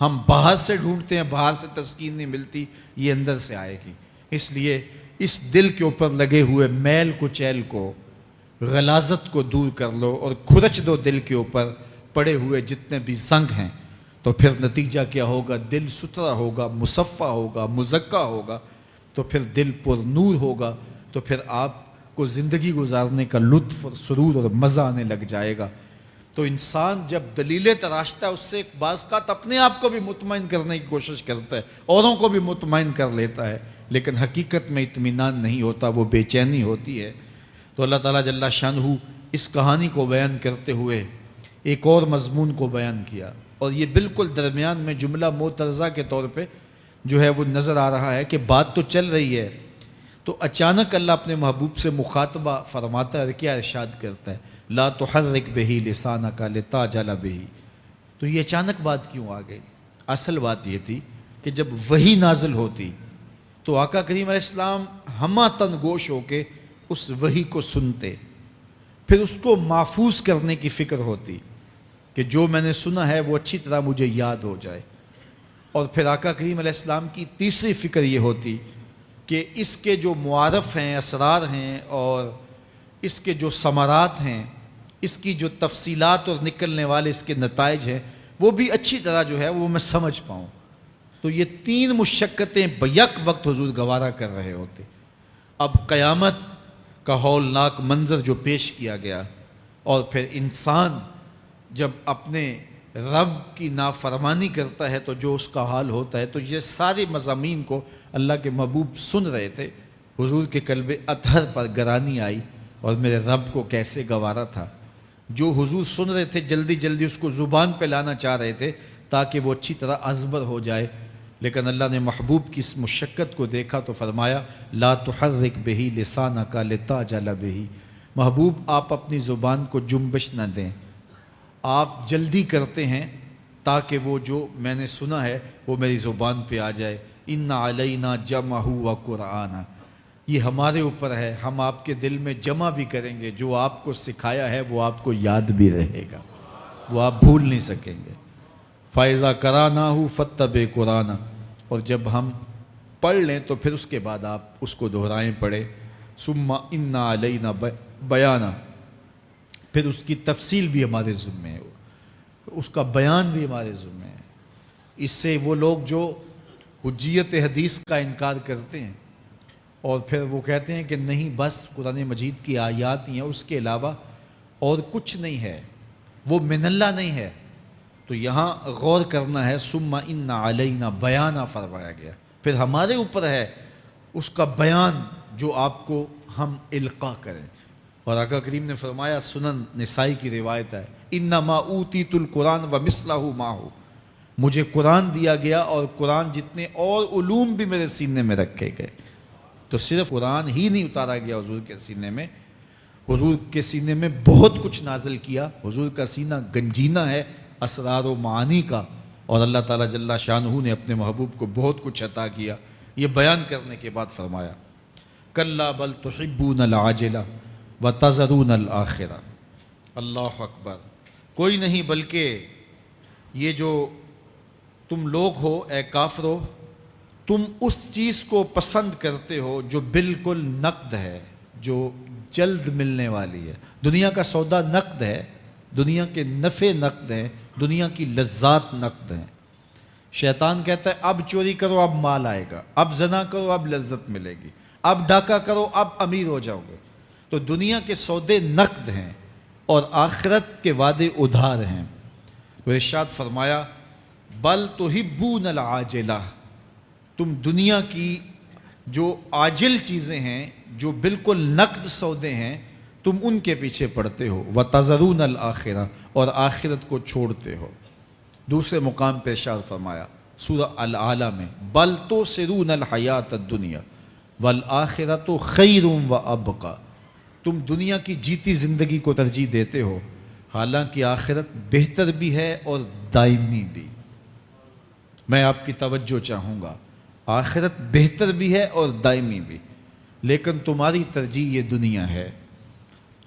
ہم باہر سے ڈھونڈتے ہیں, باہر سے تسکین نہیں ملتی, یہ اندر سے آئے گی. اس لیے اس دل کے اوپر لگے ہوئے میل کچیل کو, غلاظت کو دور کر لو اور کھرچ دو دل کے اوپر پڑے ہوئے جتنے بھی زنگ ہیں. تو پھر نتیجہ کیا ہوگا؟ دل ستھرا ہوگا, مصفہ ہوگا, مزکہ ہوگا. تو پھر دل پر نور ہوگا. تو پھر آپ کو زندگی گزارنے کا لطف اور سرور اور مزہ آنے لگ جائے گا. تو انسان جب دلیلیں تراشتا ہے, اس سے ایک بعض کا اپنے آپ کو بھی مطمئن کرنے کی کوشش کرتا ہے, اوروں کو بھی مطمئن کر لیتا ہے, لیکن حقیقت میں اطمینان نہیں ہوتا, وہ بے چینی ہوتی ہے. تو اللہ تعالیٰ جل شانہ اس کہانی کو بیان کرتے ہوئے ایک اور مضمون کو بیان کیا, اور یہ بالکل درمیان میں جملہ معترضہ کے طور پہ جو ہے وہ نظر آ رہا ہے کہ بات تو چل رہی ہے, تو اچانک اللہ اپنے محبوب سے مخاطبہ فرماتا ہے اور کیا ارشاد کرتا ہے؟ لا تحرک بہ لسانک لتعجل بہ. تو یہ اچانک بات کیوں آ گئی؟ اصل بات یہ تھی کہ جب وحی نازل ہوتی تو آقا کریم علیہ السلام ہمہ تن گوش ہو کے اس وحی کو سنتے, پھر اس کو محفوظ کرنے کی فکر ہوتی کہ جو میں نے سنا ہے وہ اچھی طرح مجھے یاد ہو جائے. اور پھر آقا کریم علیہ السلام کی تیسری فکر یہ ہوتی کہ اس کے جو معارف ہیں, اسرار ہیں, اور اس کے جو ثمرات ہیں, اس کی جو تفصیلات اور نکلنے والے اس کے نتائج ہیں, وہ بھی اچھی طرح جو ہے وہ میں سمجھ پاؤں. تو یہ تین مشقتیں بیک وقت حضور گوارا کر رہے ہوتے. اب قیامت کا ہولناک منظر جو پیش کیا گیا, اور پھر انسان جب اپنے رب کی نافرمانی کرتا ہے تو جو اس کا حال ہوتا ہے, تو یہ سارے مضامین کو اللہ کے محبوب سن رہے تھے. حضور کے قلب اطہر پر گرانی آئی, اور میرے رب کو کیسے گوارا تھا. جو حضور سن رہے تھے جلدی جلدی اس کو زبان پہ لانا چاہ رہے تھے تاکہ وہ اچھی طرح ازبر ہو جائے, لیکن اللہ نے محبوب کی اس مشقت کو دیکھا تو فرمایا لا تحرک بہ لسانک لتعجل بہ. محبوب آپ اپنی زبان کو جنبش نہ دیں, آپ جلدی کرتے ہیں تاکہ وہ جو میں نے سنا ہے وہ میری زبان پہ آ جائے. ان علینا جمعہ و قرآن, یہ ہمارے اوپر ہے, ہم آپ کے دل میں جمع بھی کریں گے. جو آپ کو سکھایا ہے وہ آپ کو یاد بھی رہے گا, وہ آپ بھول نہیں سکیں گے. فَإِذَا قَرَأْنَاهُ فَاتَّبِعْ قُرْآنَهُ, اور جب ہم پڑھ لیں تو پھر اس کے بعد آپ اس کو دہرائیں پڑھیں. ثُمَّ إِنَّ عَلَيْنَا بَيَانًا, پھر اس کی تفصیل بھی ہمارے ذمہ ہے, اس کا بیان بھی ہمارے ذمہ ہے. اس سے وہ لوگ جو حجیت حدیث کا انکار کرتے ہیں اور پھر وہ کہتے ہیں کہ نہیں بس قرآن مجید کی آیات ہی ہیں, اس کے علاوہ اور کچھ نہیں ہے, وہ من اللہ نہیں ہے, تو یہاں غور کرنا ہے. ثم ان علینا بیانہ فرمایا گیا, پھر ہمارے اوپر ہے اس کا بیان جو آپ کو ہم القاء کریں. اور آقا کریم نے فرمایا, سنن نسائی کی روایت ہے, انما اوتیت القرآن ومثلہ معہ, مجھے قرآن دیا گیا اور قرآن جتنے اور علوم بھی میرے سینے میں رکھے گئے. تو صرف قرآن ہی نہیں اتارا گیا حضور کے سینے میں, حضور کے سینے میں بہت کچھ نازل کیا. حضور کا سینہ گنجینہ ہے اسرار و معانی کا, اور اللہ تعالیٰ جل شانہ نے اپنے محبوب کو بہت کچھ عطا کیا. یہ بیان کرنے کے بعد فرمایا کلا بل تحبون العاجلہ وتذرون الآخرہ. اللہ اکبر. کوئی نہیں بلکہ یہ جو تم لوگ ہو اے کافرو, تم اس چیز کو پسند کرتے ہو جو بالکل نقد ہے, جو جلد ملنے والی ہے. دنیا کا سودا نقد ہے, دنیا کے نفع نقد ہیں, دنیا کی لذات نقد ہیں. شیطان کہتا ہے اب چوری کرو اب مال آئے گا, اب زنا کرو اب لذت ملے گی, اب ڈاکہ کرو اب امیر ہو جاؤ گے. تو دنیا کے سودے نقد ہیں اور آخرت کے وعدے ادھار ہیں. تو ارشاد فرمایا بل تحبون العاجلہ, تم دنیا کی جو عاجل چیزیں ہیں, جو بالکل نقد سودے ہیں, تم ان کے پیچھے پڑتے ہو. وتذرون الآخرہ, اور آخرت کو چھوڑتے ہو. دوسرے مقام پہ ارشاد فرمایا سورہ الاعلیٰ میں, بل تؤثرون الحیات الدنیا والآخرۃ خیر و ابقی، تم دنیا کی جیتی زندگی کو ترجیح دیتے ہو، حالانکہ آخرت بہتر بھی ہے اور دائمی بھی۔ میں آپ کی توجہ چاہوں گا، آخرت بہتر بھی ہے اور دائمی بھی، لیکن تمہاری ترجیح یہ دنیا ہے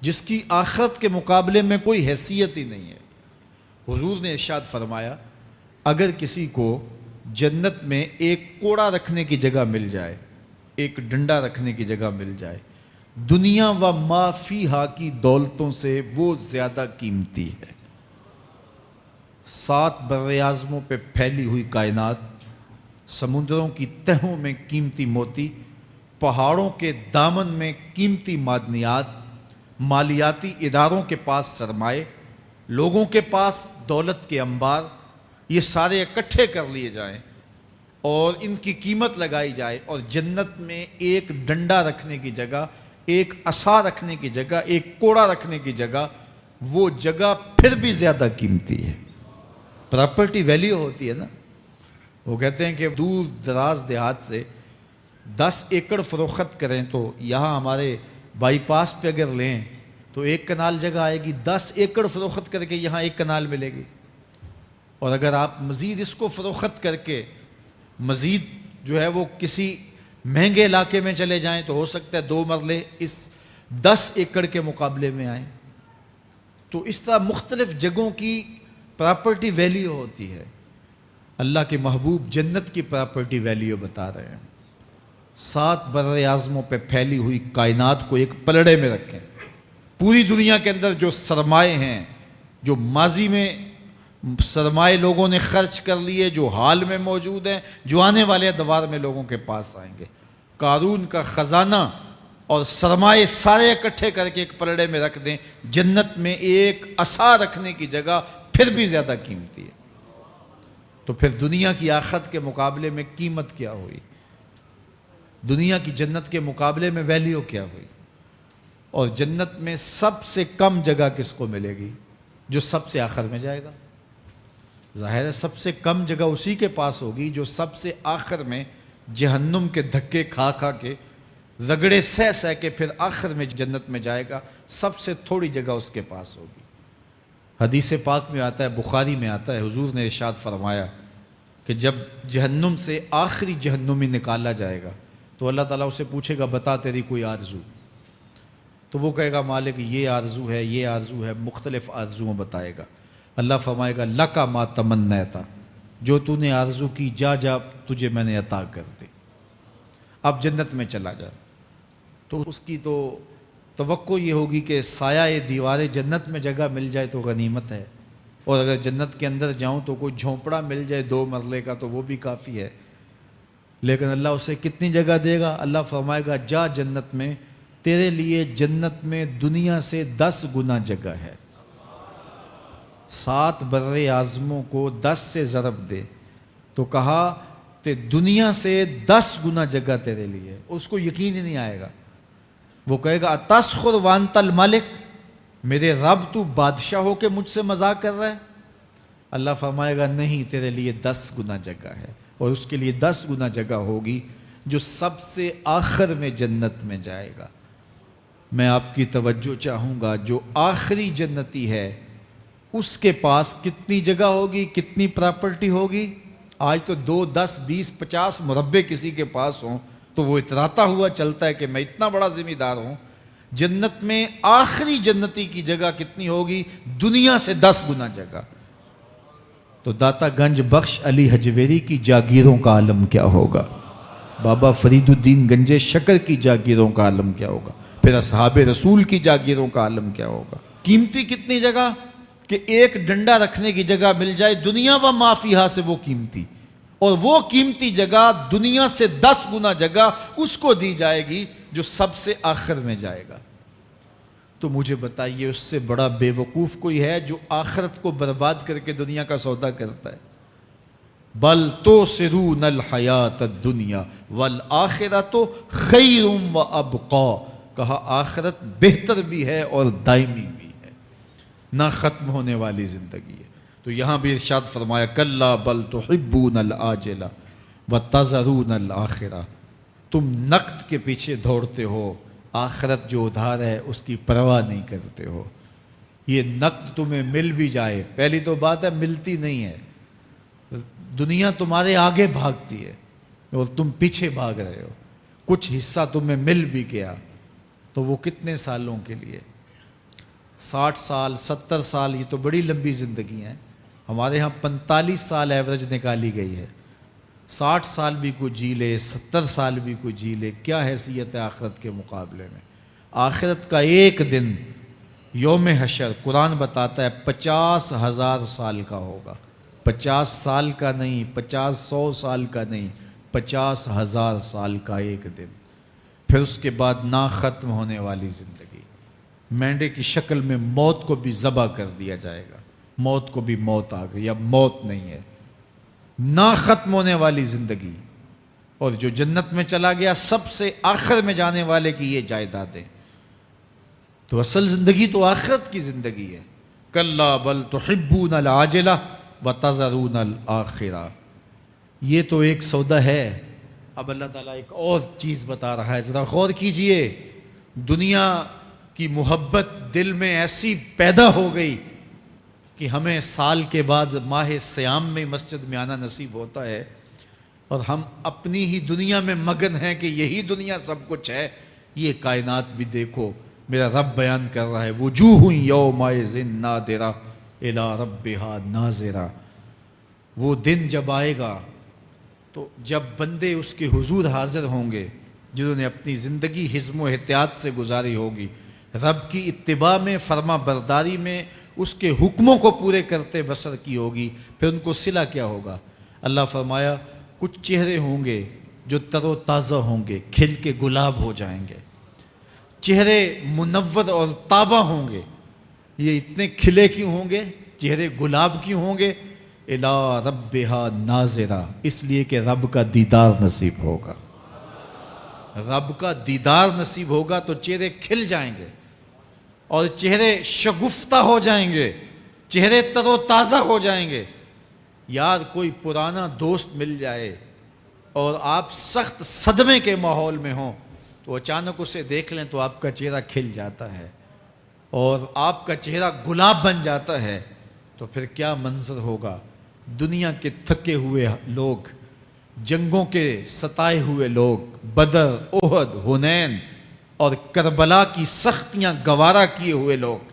جس کی آخرت کے مقابلے میں کوئی حیثیت ہی نہیں ہے۔ حضور نے ارشاد فرمایا، اگر کسی کو جنت میں ایک کوڑا رکھنے کی جگہ مل جائے، ایک ڈنڈا رکھنے کی جگہ مل جائے، دنیا و ما فیہا کی دولتوں سے وہ زیادہ قیمتی ہے۔ 7 براعظموں پہ پھیلی ہوئی کائنات، سمندروں کی تہوں میں قیمتی موتی، پہاڑوں کے دامن میں قیمتی معدنیات، مالیاتی اداروں کے پاس سرمائے، لوگوں کے پاس دولت کے انبار، یہ سارے اکٹھے کر لیے جائیں اور ان کی قیمت لگائی جائے، اور جنت میں ایک ڈنڈا رکھنے کی جگہ، ایک عصا رکھنے کی جگہ، ایک کوڑا رکھنے کی جگہ، وہ جگہ پھر بھی زیادہ قیمتی ہے۔ پراپرٹی ویلیو ہوتی ہے نا، وہ کہتے ہیں کہ دور دراز دیہات سے 10 ایکڑ فروخت کریں تو یہاں ہمارے بائی پاس پہ اگر لیں تو 1 کنال جگہ آئے گی، 10 ایکڑ فروخت کر کے یہاں 1 کنال ملے گی، اور اگر آپ مزید اس کو فروخت کر کے مزید جو ہے وہ کسی مہنگے علاقے میں چلے جائیں تو ہو سکتا ہے 2 مرلے اس 10 ایکڑ کے مقابلے میں آئیں۔ تو اس طرح مختلف جگہوں کی پراپرٹی ویلیو ہوتی ہے۔ اللہ کے محبوب جنت کی پراپرٹی ویلیو بتا رہے ہیں۔ 7 براعظموں پہ پھیلی ہوئی کائنات کو ایک پلڑے میں رکھیں، پوری دنیا کے اندر جو سرمائے ہیں، جو ماضی میں سرمائے لوگوں نے خرچ کر لیے، جو حال میں موجود ہیں، جو آنے والے ادوار میں لوگوں کے پاس آئیں گے، قارون کا خزانہ اور سرمائے سارے اکٹھے کر کے ایک پلڑے میں رکھ دیں، جنت میں ایک عصا رکھنے کی جگہ پھر بھی زیادہ قیمتی ہے۔ تو پھر دنیا کی آخرت کے مقابلے میں قیمت کیا ہوئی؟ دنیا کی جنت کے مقابلے میں ویلیو کیا ہوئی؟ اور جنت میں سب سے کم جگہ کس کو ملے گی؟ جو سب سے آخر میں جائے گا۔ ظاہر ہے سب سے کم جگہ اسی کے پاس ہوگی جو سب سے آخر میں جہنم کے دھکے کھا کھا کے، رگڑے سہ سہ کے پھر آخر میں جنت میں جائے گا۔ سب سے تھوڑی جگہ اس کے پاس ہوگی۔ حدیث پاک میں آتا ہے، بخاری میں آتا ہے، حضور نے ارشاد فرمایا کہ جب جہنم سے آخری جہنمی نکالا جائے گا تو اللہ تعالیٰ اسے پوچھے گا، بتا تیری کوئی آرزو؟ تو وہ کہے گا، مالک یہ آرزو ہے، یہ آرزو ہے، مختلف آرزوؤں بتائے گا۔ اللہ فرمائے گا، لکا ما تمنیتا، جو تو نے آرزو کی جا جا تجھے میں نے عطا کر دی، اب جنت میں چلا جا۔ تو اس کی تو توقع یہ ہوگی کہ سایہ دیوار جنت میں جگہ مل جائے تو غنیمت ہے، اور اگر جنت کے اندر جاؤں تو کوئی جھونپڑا مل جائے 2 مرلے کا تو وہ بھی کافی ہے۔ لیکن اللہ اسے کتنی جگہ دے گا؟ اللہ فرمائے گا، جا جنت میں، تیرے لیے جنت میں دنیا سے 10 گنا جگہ ہے۔ 7 بر اعظموں کو 10 سے ضرب دے تو کہا کہ دنیا سے 10 گنا جگہ تیرے لیے۔ اس کو یقین ہی نہیں آئے گا، وہ کہے گا، اتسخر وانت الملک، میرے رب تو بادشاہ ہو کے مجھ سے مذاق کر رہا ہے؟ اللہ فرمائے گا، نہیں، تیرے لیے 10 گنا جگہ ہے، اور اس کے لیے 10 گنا جگہ ہوگی جو سب سے آخر میں جنت میں جائے گا۔ میں آپ کی توجہ چاہوں گا، جو آخری جنتی ہے اس کے پاس کتنی جگہ ہوگی، کتنی پراپرٹی ہوگی؟ آج تو 2، 10، 20، 50 مربع کسی کے پاس ہوں تو وہ اتراتا ہوا چلتا ہے کہ میں اتنا بڑا ذمہ دار ہوں۔ جنت میں آخری جنتی کی جگہ کتنی ہوگی؟ دنیا سے 10 گنا جگہ۔ تو داتا گنج بخش علی حجویری کی جاگیروں کا عالم کیا ہوگا؟ بابا فرید الدین گنج شکر کی جاگیروں کا عالم کیا ہوگا؟ پھر اصحاب رسول کی جاگیروں کا عالم کیا ہوگا؟ قیمتی کتنی جگہ کہ ایک ڈنڈا رکھنے کی جگہ مل جائے، دنیا و ما فیہا سے وہ قیمتی، اور وہ قیمتی جگہ دنیا سے 10 گنا جگہ اس کو دی جائے گی جو سب سے آخر میں جائے گا۔ تو مجھے بتائیے، اس سے بڑا بے وقوف کوئی ہے جو آخرت کو برباد کر کے دنیا کا سودا کرتا ہے؟ بل تؤثرون الحیات الدنیا والآخرۃ خیر و ابقی، کہا آخرت بہتر بھی ہے اور دائمی بھی ہے، نہ ختم ہونے والی زندگی ہے۔ تو یہاں بھی ارشاد فرمایا، کلا بل تحبون العاجلہ وتذرون الآخرہ، تم نقد کے پیچھے دوڑتے ہو، آخرت جو ادھار ہے اس کی پرواہ نہیں کرتے ہو۔ یہ نقد تمہیں مل بھی جائے، پہلی تو بات ہے ملتی نہیں ہے، دنیا تمہارے آگے بھاگتی ہے اور تم پیچھے بھاگ رہے ہو۔ کچھ حصہ تمہیں مل بھی گیا تو وہ کتنے سالوں کے لیے؟ 60 سال 70 سال، یہ تو بڑی لمبی زندگی ہیں۔ ہمارے ہاں 45 سال ایوریج نکالی گئی ہے۔ 60 سال بھی کوئی جی لے، 70 سال بھی کوئی جی لے، کیا حیثیت ہے آخرت کے مقابلے میں؟ آخرت کا ایک دن یوم حشر قرآن بتاتا ہے 50,000 سال کا ہوگا۔ 50 سال کا نہیں، 100 سال کا نہیں، 50,000 سال کا ایک دن۔ پھر اس کے بعد نہ ختم ہونے والی زندگی، مینڈے کی شکل میں موت کو بھی ذبح کر دیا جائے گا، موت کو بھی موت آ گئی، اب موت نہیں ہے، نہ ختم ہونے والی زندگی۔ اور جو جنت میں چلا گیا سب سے آخر میں جانے والے کی یہ جائیدادیں۔ تو اصل زندگی تو آخرت کی زندگی ہے۔ کلا بل تحبون العاجلہ وتذرون الآخرہ، یہ تو ایک سودا ہے۔ اب اللہ تعالیٰ ایک اور چیز بتا رہا ہے، ذرا غور کیجئے۔ دنیا کی محبت دل میں ایسی پیدا ہو گئی کہ ہمیں سال کے بعد ماہ سیام میں مسجد میں آنا نصیب ہوتا ہے، اور ہم اپنی ہی دنیا میں مگن ہیں کہ یہی دنیا سب کچھ ہے۔ یہ کائنات بھی دیکھو، میرا رب بیان کر رہا ہے، وجوہ یومئذ ناظرہ الی ربہا ناظرہ۔ وہ دن جب آئے گا تو جب بندے اس کے حضور حاضر ہوں گے، جنہوں نے اپنی زندگی حزم و احتیاط سے گزاری ہوگی، رب کی اتباع میں، فرما برداری میں، اس کے حکموں کو پورے کرتے بسر کی ہوگی، پھر ان کو صلہ کیا ہوگا؟ اللہ فرمایا کچھ چہرے ہوں گے جو تر و تازہ ہوں گے، کھل کے گلاب ہو جائیں گے، چہرے منور اور تابہ ہوں گے۔ یہ اتنے کھلے کیوں ہوں گے، چہرے گلاب کیوں ہوں گے؟ الی ربہا ناظرہ، اس لیے کہ رب کا دیدار نصیب ہوگا۔ رب کا دیدار نصیب ہوگا تو چہرے کھل جائیں گے اور چہرے شگفتہ ہو جائیں گے، چہرے تر و تازہ ہو جائیں گے۔ یار کوئی پرانا دوست مل جائے اور آپ سخت صدمے کے ماحول میں ہوں تو اچانک اسے دیکھ لیں تو آپ کا چہرہ کھل جاتا ہے اور آپ کا چہرہ گلاب بن جاتا ہے، تو پھر کیا منظر ہوگا؟ دنیا کے تھکے ہوئے لوگ، جنگوں کے ستائے ہوئے لوگ، بدر، احد، حنین اور کربلا کی سختیاں گوارا کیے ہوئے لوگ،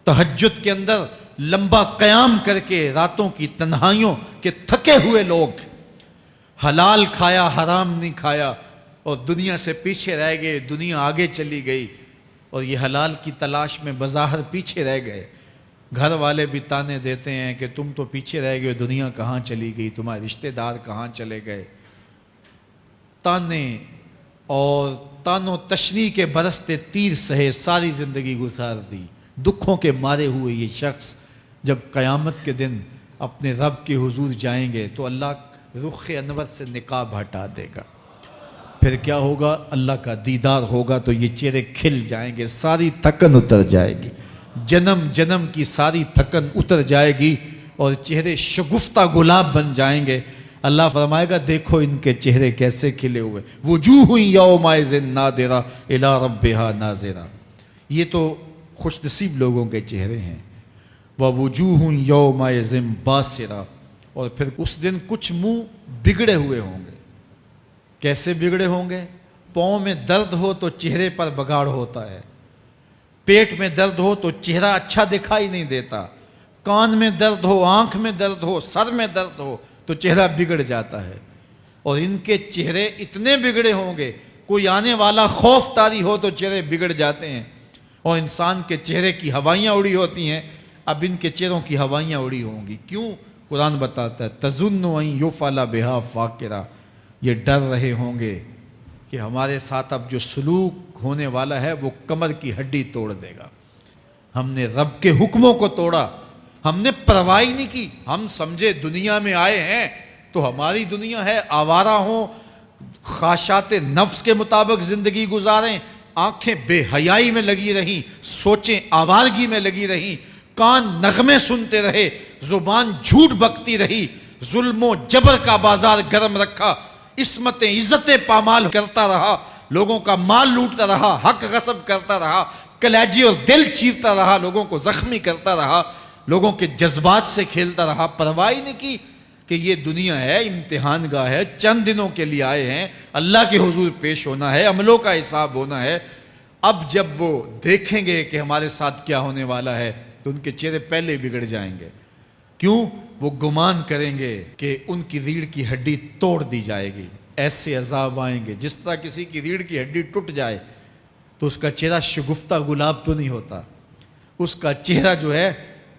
تہجد کے اندر لمبا قیام کر کے راتوں کی تنہائیوں کے تھکے ہوئے لوگ، حلال کھایا حرام نہیں کھایا اور دنیا سے پیچھے رہ گئے، دنیا آگے چلی گئی اور یہ حلال کی تلاش میں بظاہر پیچھے رہ گئے۔ گھر والے بھی تانے دیتے ہیں کہ تم تو پیچھے رہ گئے، دنیا کہاں چلی گئی، تمہارے رشتہ دار کہاں چلے گئے۔ تانے اور تانوں تشنیع کے برستے تیر سہے ساری زندگی گزار دی۔ دکھوں کے مارے ہوئے یہ شخص جب قیامت کے دن اپنے رب کے حضور جائیں گے تو اللہ رخ انور سے نقاب ہٹا دے گا۔ پھر کیا ہوگا؟ اللہ کا دیدار ہوگا تو یہ چہرے کھل جائیں گے، ساری تھکن اتر جائے گی، جنم جنم کی ساری تھکن اتر جائے گی اور چہرے شگفتہ گلاب بن جائیں گے۔ اللہ فرمائے گا دیکھو ان کے چہرے کیسے کھلے ہوئے، وجوہ یومئذ ناظرہ الی ربہا ناظرہ۔ یہ تو خوش نصیب لوگوں کے چہرے ہیں۔ ووجوہ یومئذ باسرہ، اور پھر اس دن کچھ منہ بگڑے ہوئے ہوں گے۔ کیسے بگڑے ہوں گے؟ پاؤں میں درد ہو تو چہرے پر بگاڑ ہوتا ہے، پیٹ میں درد ہو تو چہرہ اچھا دکھائی نہیں دیتا، کان میں درد ہو، آنکھ میں درد ہو، سر میں درد ہو تو چہرہ بگڑ جاتا ہے۔ اور ان کے چہرے اتنے بگڑے ہوں گے، کوئی آنے والا خوف طاری ہو تو چہرے بگڑ جاتے ہیں، اور انسان کے چہرے کی ہوائیاں اڑی ہوتی ہیں، اب ان کے چہروں کی ہوائیاں اڑی ہوں گی۔ کیوں؟ قرآن بتاتا ہے تظن ان یفعل بہا فاقرہ، یہ ڈر رہے ہوں گے کہ ہمارے ساتھ اب جو سلوک ہونے والا ہے وہ کمر کی ہڈی توڑ دے گا۔ ہم نے رب کے حکموں کو توڑا، ہم نے پرواہ نہیں کی، ہم سمجھے دنیا میں آئے ہیں تو ہماری دنیا ہے، آوارہ ہوں، خواہشات نفس کے مطابق زندگی گزاریں، آنکھیں بے حیائی میں لگی رہیں، سوچیں آوارگی میں لگی رہیں، کان نغمے سنتے رہے، زبان جھوٹ بکتی رہی، ظلم و جبر کا بازار گرم رکھا، عصمتیں عزتیں پامال کرتا رہا، لوگوں کا مال لوٹتا رہا، حق غصب کرتا رہا، کلیجی اور دل چیرتا رہا، لوگوں کو زخمی کرتا رہا، لوگوں کے جذبات سے کھیلتا رہا، پرواہ نہیں کی کہ یہ دنیا ہے، امتحان گاہ ہے، چند دنوں کے لیے آئے ہیں، اللہ کے حضور پیش ہونا ہے، عملوں کا حساب ہونا ہے۔ اب جب وہ دیکھیں گے کہ ہمارے ساتھ کیا ہونے والا ہے تو ان کے چہرے پہلے بگڑ جائیں گے۔ کیوں؟ وہ گمان کریں گے کہ ان کی ریڑھ کی ہڈی توڑ دی جائے گی، ایسے عذاب آئیں گے جس طرح کسی کی ریڑھ کی ہڈی ٹوٹ جائے تو اس کا چہرہ شگفتہ گلاب تو نہیں ہوتا، اس کا چہرہ جو ہے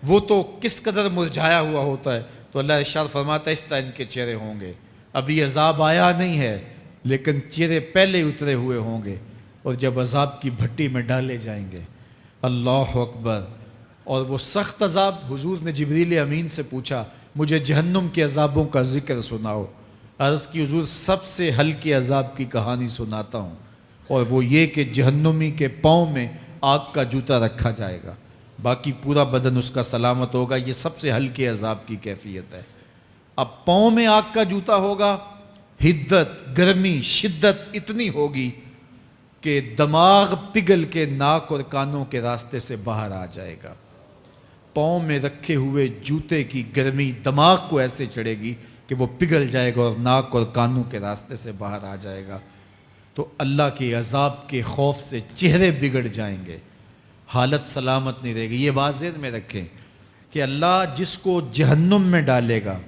وہ تو کس قدر مرجھایا ہوا ہوتا ہے۔ تو اللہ ارشاد فرماتا ہے اس طرح ان کے چہرے ہوں گے۔ ابھی عذاب آیا نہیں ہے لیکن چہرے پہلے اترے ہوئے ہوں گے، اور جب عذاب کی بھٹی میں ڈالے جائیں گے، اللہ اکبر، اور وہ سخت عذاب، حضور نے جبریل امین سے پوچھا مجھے جہنم کے عذابوں کا ذکر سناؤ۔ عرض کی حضور سب سے ہلکے عذاب کی کہانی سناتا ہوں، اور وہ یہ کہ جہنمی کے پاؤں میں آگ کا جوتا رکھا جائے گا، باقی پورا بدن اس کا سلامت ہوگا۔ یہ سب سے ہلکے عذاب کی کیفیت ہے۔ اب پاؤں میں آگ کا جوتا ہوگا، حدت، گرمی، شدت اتنی ہوگی کہ دماغ پگھل کے ناک اور کانوں کے راستے سے باہر آ جائے گا۔ پاؤں میں رکھے ہوئے جوتے کی گرمی دماغ کو ایسے چڑھے گی کہ وہ پگھل جائے گا اور ناک اور کانوں کے راستے سے باہر آ جائے گا۔ تو اللہ کے عذاب کے خوف سے چہرے بگڑ جائیں گے، حالت سلامت نہیں رہے گی۔ یہ بات ذہن میں رکھیں کہ اللہ جس کو جہنم میں ڈالے گا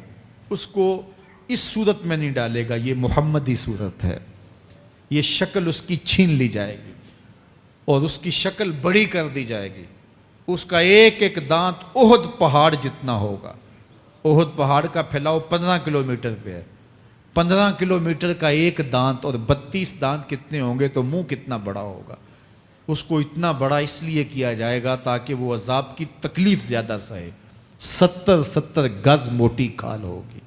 اس کو اس صورت میں نہیں ڈالے گا، یہ محمدی صورت ہے، یہ شکل اس کی چھین لی جائے گی اور اس کی شکل بڑی کر دی جائے گی۔ اس کا ایک ایک دانت احد پہاڑ جتنا ہوگا۔ احد پہاڑ کا پھیلاؤ 15 کلومیٹر پہ ہے، 15 کلومیٹر کا ایک دانت، اور 32 دانت کتنے ہوں گے تو منہ کتنا بڑا ہوگا۔ اس کو اتنا بڑا اس لیے کیا جائے گا تاکہ وہ عذاب کی تکلیف زیادہ سہے۔ 70 گز موٹی کھال ہوگی،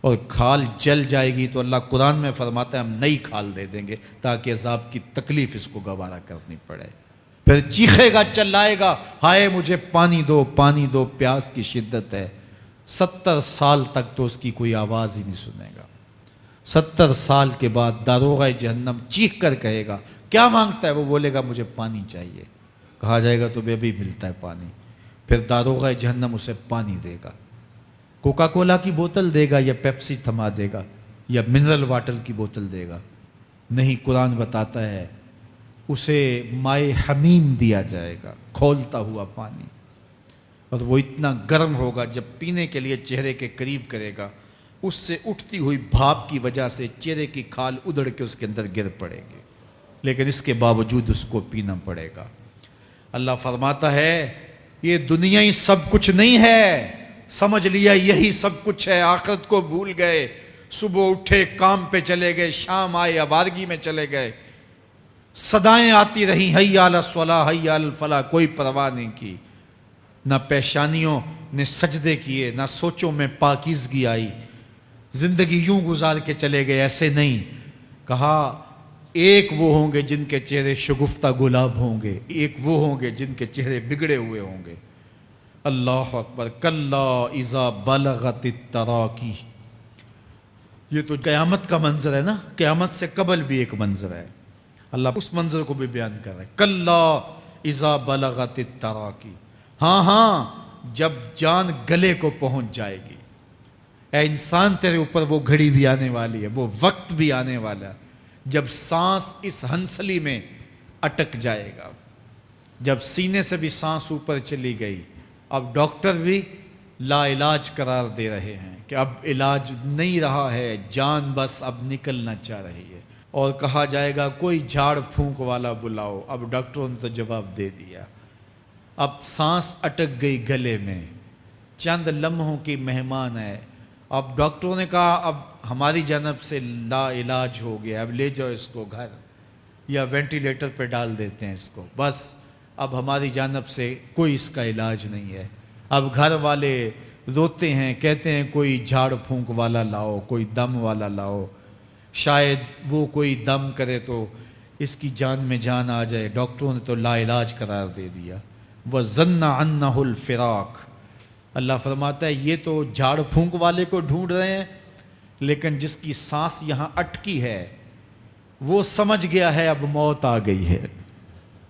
اور کھال جل جائے گی تو اللہ قرآن میں فرماتا ہے ہم نئی کھال دے دیں گے تاکہ عذاب کی تکلیف اس کو گوارا کرنی پڑے۔ پھر چیخے گا، چلائے گا، ہائے مجھے پانی دو، پانی دو، پیاس کی شدت ہے۔ 70 سال تک تو اس کی کوئی آواز ہی نہیں سنے گا۔ 70 سال کے بعد داروغہ جہنم چیخ کر کہے گا کیا مانگتا ہے؟ وہ بولے گا مجھے پانی چاہیے۔ کہا جائے گا تو بے بھی ملتا ہے پانی۔ پھر داروغہ جہنم اسے پانی دے گا، کوکا کولا کی بوتل دے گا یا پیپسی تھما دے گا یا منرل واٹر کی بوتل دے گا؟ نہیں، قرآن بتاتا ہے اسے مائے حمیم دیا جائے گا، کھولتا ہوا پانی، اور وہ اتنا گرم ہوگا جب پینے کے لیے چہرے کے قریب کرے گا اس سے اٹھتی ہوئی بھاپ کی وجہ سے چہرے کی کھال ادڑ کے اس کے اندر گر پڑے گی، لیکن اس کے باوجود اس کو پینا پڑے گا۔ اللہ فرماتا ہے یہ دنیا ہی سب کچھ نہیں ہے، سمجھ لیا یہی سب کچھ ہے، آخرت کو بھول گئے، صبح اٹھے کام پہ چلے گئے، شام آئے آوارگی میں چلے گئے، صدائیں آتی رہیں حی علی الصلاح حی علی الفلاح، کوئی پرواہ نہیں کی، نہ پیشانیوں نے سجدے کیے، نہ سوچوں میں پاکیزگی آئی، زندگی یوں گزار کے چلے گئے۔ ایسے نہیں، کہا ایک وہ ہوں گے جن کے چہرے شگفتہ گلاب ہوں گے، ایک وہ ہوں گے جن کے چہرے بگڑے ہوئے ہوں گے۔ اللہ اکبر، کلا اذا بلغت التراقی، یہ تو قیامت کا منظر ہے نا، قیامت سے قبل بھی ایک منظر ہے، اللہ اس منظر کو بھی بیان کر رہا ہے، کلا اذا بلغت التراقی، ہاں جب جان گلے کو پہنچ جائے گی، اے انسان تیرے اوپر وہ گھڑی بھی آنے والی ہے، وہ وقت بھی آنے والا ہے جب سانس اس ہنسلی میں اٹک جائے گا، جب سینے سے بھی سانس اوپر چلی گئی، اب ڈاکٹر بھی لا علاج قرار دے رہے ہیں کہ اب علاج نہیں رہا ہے، جان بس اب نکلنا چاہ رہی ہے، اور کہا جائے گا کوئی جھاڑ پھونک والا بلاؤ، اب ڈاکٹروں نے تو جواب دے دیا، اب سانس اٹک گئی گلے میں، چند لمحوں کی مہمان ہے، اب ڈاکٹروں نے کہا اب ہماری جانب سے لا علاج ہو گیا، اب لے جاؤ اس کو گھر یا وینٹیلیٹر پہ ڈال دیتے ہیں اس کو، بس اب ہماری جانب سے کوئی اس کا علاج نہیں ہے۔ اب گھر والے روتے ہیں، کہتے ہیں کوئی جھاڑ پھونک والا لاؤ، کوئی دم والا لاؤ، شاید وہ کوئی دم کرے تو اس کی جان میں جان آ جائے، ڈاکٹروں نے تو لا علاج قرار دے دیا۔ وَظَنَّ عَنَّهُ الْفِرَاقُ، اللہ فرماتا ہے یہ تو جھاڑ پھونک والے کو ڈھونڈ رہے ہیں لیکن جس کی سانس یہاں اٹکی ہے وہ سمجھ گیا ہے اب موت آ گئی ہے،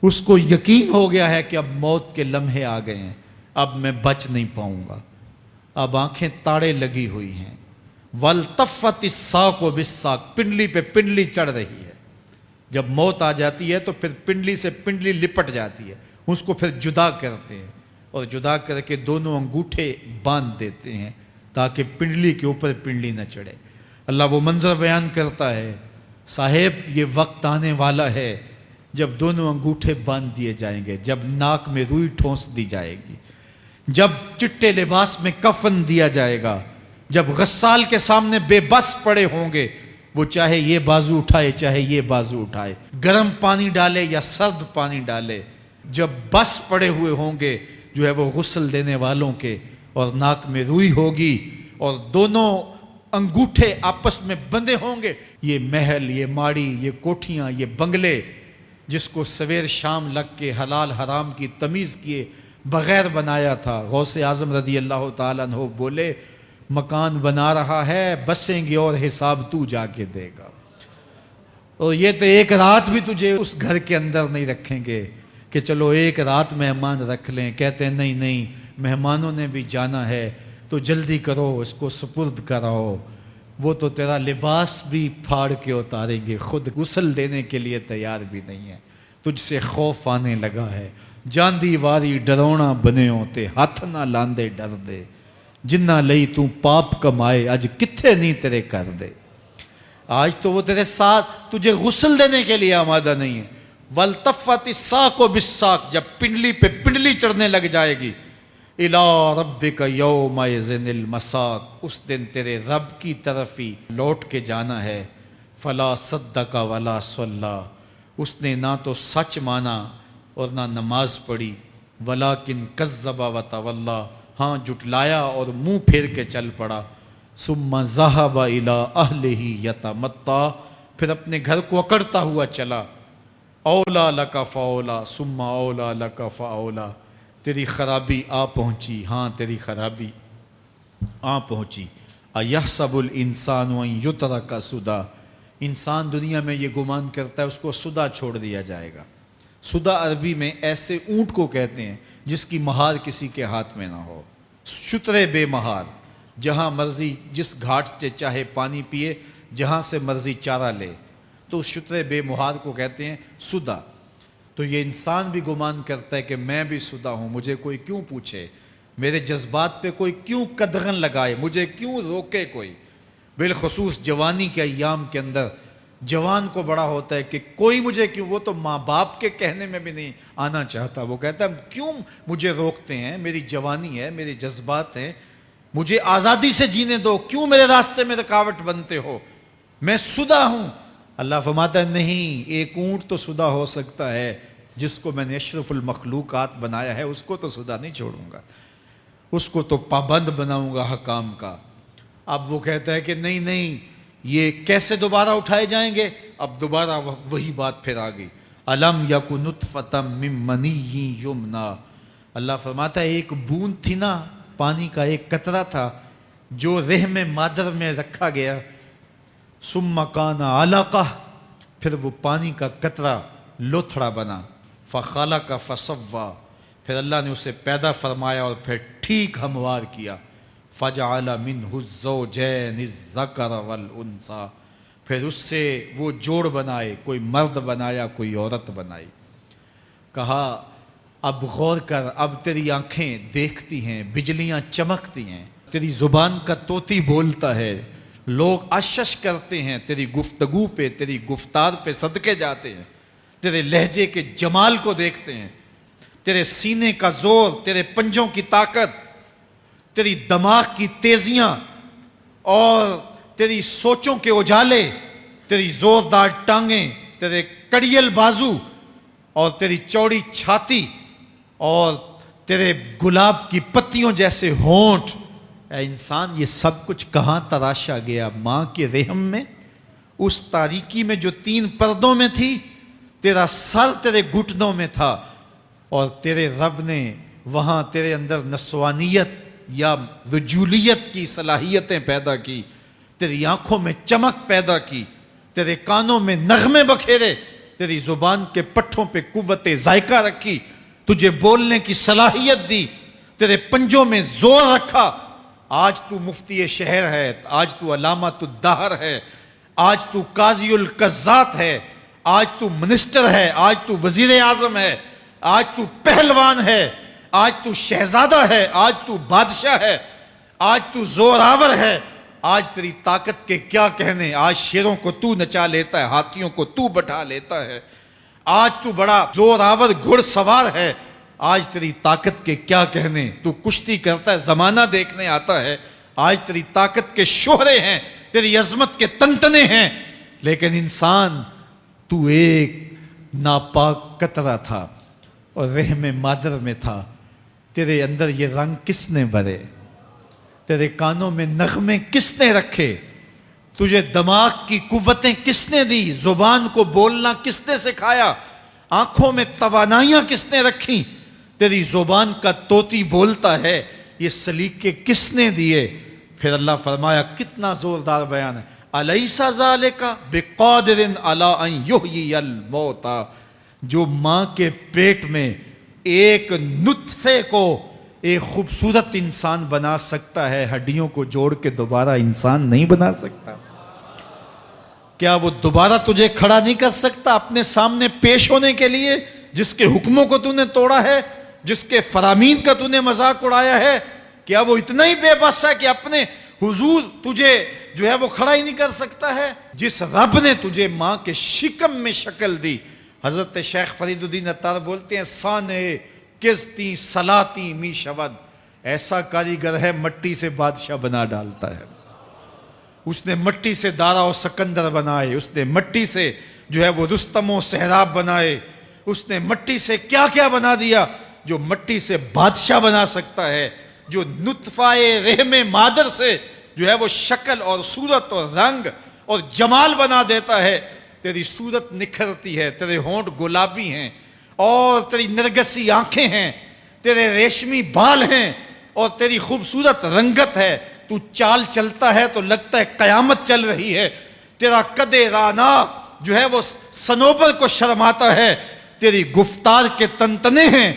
اس کو یقین ہو گیا ہے کہ اب موت کے لمحے آ گئے ہیں، اب میں بچ نہیں پاؤں گا، اب آنکھیں تاڑے لگی ہوئی ہیں۔ وَالْتَفَّتِ السَّاقُ بِالسَّاقِ، پنڈلی پہ پنڈلی چڑھ رہی ہے۔ جب موت آ جاتی ہے تو پھر پنڈلی سے پنڈلی لپٹ جاتی ہے، اس کو پھر جدا کرتے ہیں اور جدا کر کے دونوں انگوٹھے باندھ دیتے ہیں تاکہ پنڈلی کے اوپر پنڈلی نہ چڑھے۔ اللہ وہ منظر بیان کرتا ہے، صاحب یہ وقت آنے والا ہے جب دونوں انگوٹھے باندھ دیے جائیں گے، جب ناک میں روئی ٹھونس دی جائے گی، جب چٹے لباس میں کفن دیا جائے گا، جب غسال کے سامنے بے بس پڑے ہوں گے، وہ چاہے یہ بازو اٹھائے چاہے یہ بازو اٹھائے، گرم پانی ڈالے یا سرد پانی ڈالے، جب بس پڑے ہوئے ہوں گے جو ہے وہ غسل دینے والوں کے، اور ناک میں روئی ہوگی اور دونوں انگوٹھے آپس میں بندھے ہوں گے۔ یہ محل، یہ ماڑی، یہ کوٹھیاں، یہ بنگلے جس کو سویر شام لگ کے حلال حرام کی تمیز کیے بغیر بنایا تھا، غوث اعظم رضی اللہ تعالیٰ عنہ بولے مکان بنا رہا ہے، بسیں گے اور حساب تو جا کے دے گا، اور یہ تو ایک رات بھی تجھے اس گھر کے اندر نہیں رکھیں گے کہ چلو ایک رات مہمان رکھ لیں۔ کہتے ہیں نہیں نہیں، مہمانوں نے بھی جانا ہے تو جلدی کرو، اس کو سپرد کراؤ، وہ تو تیرا لباس بھی پھاڑ کے اتاریں گے، خود غسل دینے کے لیے تیار بھی نہیں ہے، تجھ سے خوف آنے لگا ہے۔ جاندی واری ڈرونا بنے ہوتے، ہاتھ نہ لاندے ڈر دے، جنہ لئی تو پاپ کمائے اج کتھے نہیں تیرے کر دے۔ آج تو وہ تیرے ساتھ تجھے غسل دینے کے لیے آمادہ نہیں ہے۔ وَالْتَفَّتِ السَّاقُ بِالسَّاقِ، جب پنڈلی پہ پنڈلی چڑھنے لگ جائے گی، إِلَىٰ رَبِّكَ يَوْمَئِذٍ الْمَسَاقُ، اس دن تیرے رب کی طرف ہی لوٹ کے جانا ہے۔ فَلَا صَدَّقَ وَلَا صَلَّىٰ، اس نے نہ تو سچ مانا اور نہ نماز پڑھی، وَلَٰكِنْ كَذَّبَ وَتَوَلَّىٰ، ہاں جھٹلایا اور منہ پھیر کے چل پڑا۔ ثُمَّ ذَهَبَ إِلَىٰ أَهْلِهِ يَتَمَطَّىٰ، پھر اپنے گھر کو اکڑتا ہوا چلا۔ اولا لک فاولا ثم اولا لک فاولا، تیری خرابی آ پہنچی، ہاں تیری خرابی آ پہنچی۔ ایحسب الانسان ان یترک سدی، انسان دنیا میں یہ گمان کرتا ہے اس کو سدا چھوڑ دیا جائے گا۔ سدا عربی میں ایسے اونٹ کو کہتے ہیں جس کی مہار کسی کے ہاتھ میں نہ ہو، شترے بے مہار، جہاں مرضی جس گھاٹ سے چاہے پانی پیے، جہاں سے مرضی چارہ لے، تو اس شترے بے مہار کو کہتے ہیں سدا۔ تو یہ انسان بھی گمان کرتا ہے کہ میں بھی سدا ہوں، مجھے کوئی کیوں پوچھے، میرے جذبات پہ کوئی کیوں قدغن لگائے، مجھے کیوں روکے کوئی۔ بالخصوص جوانی کے ایام کے اندر جوان کو بڑا ہوتا ہے کہ کوئی مجھے کیوں، وہ تو ماں باپ کے کہنے میں بھی نہیں آنا چاہتا، وہ کہتا ہے کیوں مجھے روکتے ہیں، میری جوانی ہے، میرے جذبات ہیں، مجھے آزادی سے جینے دو، کیوں میرے راستے میں رکاوٹ بنتے ہو، میں سدا ہوں۔ اللہ فرماتا ہے نہیں، ایک اونٹ تو سدا ہو سکتا ہے، جس کو میں نے اشرف المخلوقات بنایا ہے اس کو تو سدا نہیں چھوڑوں گا، اس کو تو پابند بناؤں گا حکام کا۔ اب وہ کہتا ہے کہ نہیں نہیں، یہ کیسے دوبارہ اٹھائے جائیں گے؟ اب دوبارہ وہی بات پھر آ گئی، الم یک نطفۃ من منی یمنی، اللہ فرماتا ہے ایک بوند تھی نا، پانی کا ایک قطرہ تھا جو رحم مادر میں رکھا گیا، ثم کان علقہ، پھر وہ پانی کا قطرہ لوتھڑا بنا، فخلق فسوی، پھر اللہ نے اسے پیدا فرمایا اور پھر ٹھیک ہموار کیا، فجعل منہ الزوجین الذکر والانثی، پھر اس سے وہ جوڑ بنائے، کوئی مرد بنایا کوئی عورت بنائی۔ کہا اب غور کر، اب تیری آنکھیں دیکھتی ہیں، بجلیاں چمکتی ہیں، تیری زبان کا طوطی بولتا ہے، لوگ اشش کرتے ہیں تیری گفتگو پہ، تیری گفتار پہ صدقے جاتے ہیں، تیرے لہجے کے جمال کو دیکھتے ہیں، تیرے سینے کا زور، تیرے پنجوں کی طاقت، تیری دماغ کی تیزیاں اور تیری سوچوں کے اجالے، تیری زوردار ٹانگیں، تیرے کڑیل بازو اور تیری چوڑی چھاتی اور تیرے گلاب کی پتیوں جیسے ہونٹ، اے انسان یہ سب کچھ کہاں تراشا گیا؟ ماں کے رحم میں، اس تاریکی میں جو 3 پردوں میں تھی، تیرا سر تیرے گھٹنوں میں تھا، اور تیرے رب نے وہاں تیرے اندر نسوانیت یا رجولیت کی صلاحیتیں پیدا کی، تیری آنکھوں میں چمک پیدا کی، تیرے کانوں میں نغمے بکھیرے، تیری زبان کے پٹھوں پہ قوت ذائقہ رکھی، تجھے بولنے کی صلاحیت دی، تیرے پنجوں میں زور رکھا۔ آج تو مفتی شہر ہے، آج تو علامۃ الدہر ہے، آج تو قاضی القضات ہے، آج تو منسٹر ہے، آج تو وزیر اعظم ہے، آج تو پہلوان ہے، آج تو شہزادہ ہے، آج تو بادشاہ ہے، آج تو زوراور ہے۔ آج تیری طاقت کے کیا کہنے، آج شیروں کو تو نچا لیتا ہے، ہاتھیوں کو تو بٹھا لیتا ہے، آج تو بڑا زوراور گھڑ سوار ہے، آج تیری طاقت کے کیا کہنے، تو کشتی کرتا ہے، زمانہ دیکھنے آتا ہے، آج تیری طاقت کے شوہرے ہیں، تیری عظمت کے تنتنے ہیں، لیکن انسان تو ایک ناپاک قطرہ تھا اور رحم مادر میں تھا۔ تیرے اندر یہ رنگ کس نے بھرے، تیرے کانوں میں نغمے کس نے رکھے، تجھے دماغ کی قوتیں کس نے دی، زبان کو بولنا کس نے سکھایا، آنکھوں میں توانائیاں کس نے رکھیں، تیری زبان کا طوطی بولتا ہے، یہ سلیقے کس نے دیے؟ پھر اللہ فرمایا، کتنا زوردار بیان ہے، الیس ذالک بقادر علی ان یحیی الموتى، جو ماں کے پیٹ میں ایک نطفے کو ایک خوبصورت انسان بنا سکتا ہے، ہڈیوں کو جوڑ کے دوبارہ انسان نہیں بنا سکتا؟ کیا وہ دوبارہ تجھے کھڑا نہیں کر سکتا اپنے سامنے پیش ہونے کے لیے، جس کے حکموں کو تو نے توڑا ہے، جس کے فرامین کا تو نے مذاق اڑایا ہے؟ کیا وہ اتنا ہی بے بس ہے کہ اپنے حضور تجھے جو ہے وہ کھڑا ہی نہیں کر سکتا ہے؟ جس رب نے تجھے ماں کے شکم میں شکل دی، حضرت شیخ فرید الدین عطار بولتے ہیں، سانے کستی سلاتی می شود، ایسا کاریگر ہے مٹی سے بادشاہ بنا ڈالتا ہے۔ اس نے مٹی سے دارا و سکندر بنائے، اس نے مٹی سے جو ہے وہ رستم و سہراب بنائے، اس نے مٹی سے کیا کیا بنا دیا، جو مٹی سے بادشاہ بنا سکتا ہے، جو نطفہ رحم مادر سے جو ہے وہ شکل اور صورت اور رنگ اور جمال بنا دیتا ہے۔ تیری صورت نکھرتی ہے، تیرے ہونٹ گلابی ہیں اور تیری نرگسی آنکھیں ہیں، تیرے ریشمی بال ہیں اور تیری خوبصورت رنگت ہے، تو چال چلتا ہے تو لگتا ہے قیامت چل رہی ہے، تیرا قد رانا جو ہے وہ صنوبر کو شرماتا ہے، تیری گفتار کے تنتنے ہیں۔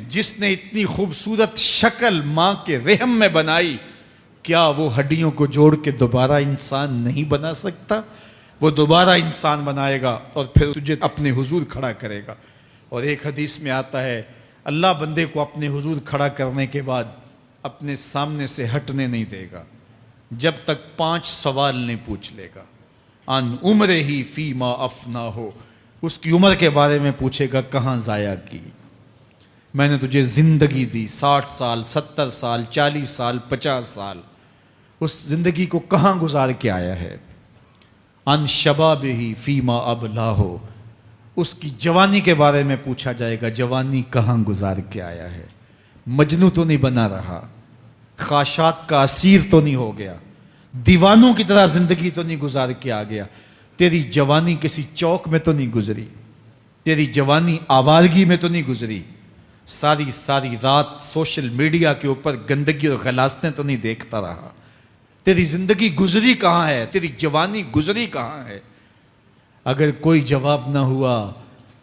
جس نے اتنی خوبصورت شکل ماں کے رحم میں بنائی، کیا وہ ہڈیوں کو جوڑ کے دوبارہ انسان نہیں بنا سکتا؟ وہ دوبارہ انسان بنائے گا اور پھر تجھے اپنے حضور کھڑا کرے گا۔ اور ایک حدیث میں آتا ہے، اللہ بندے کو اپنے حضور کھڑا کرنے کے بعد اپنے سامنے سے ہٹنے نہیں دے گا جب تک 5 سوال نہیں پوچھ لے گا۔ ان عمرہ ہی فیما افنا ہو، اس کی عمر کے بارے میں پوچھے گا، کہاں ضائع کی؟ میں نے تجھے زندگی دی، 60 سال 70 سال 40 سال 50 سال، اس زندگی کو کہاں گزار کے آیا ہے؟ ان شباب ہی فیما ابلا ہو، اس کی جوانی کے بارے میں پوچھا جائے گا، جوانی کہاں گزار کے آیا ہے؟ مجنوں تو نہیں بنا رہا، خواہشات کا اسیر تو نہیں ہو گیا، دیوانوں کی طرح زندگی تو نہیں گزار کے آ گیا؟ تیری جوانی کسی چوک میں تو نہیں گزری، تیری جوانی آوارگی میں تو نہیں گزری، ساری رات سوشل میڈیا کے اوپر گندگی اور غلاظتیں تو نہیں دیکھتا رہا؟ تیری زندگی گزری کہاں ہے؟ تیری جوانی گزری کہاں ہے؟ اگر کوئی جواب نہ ہوا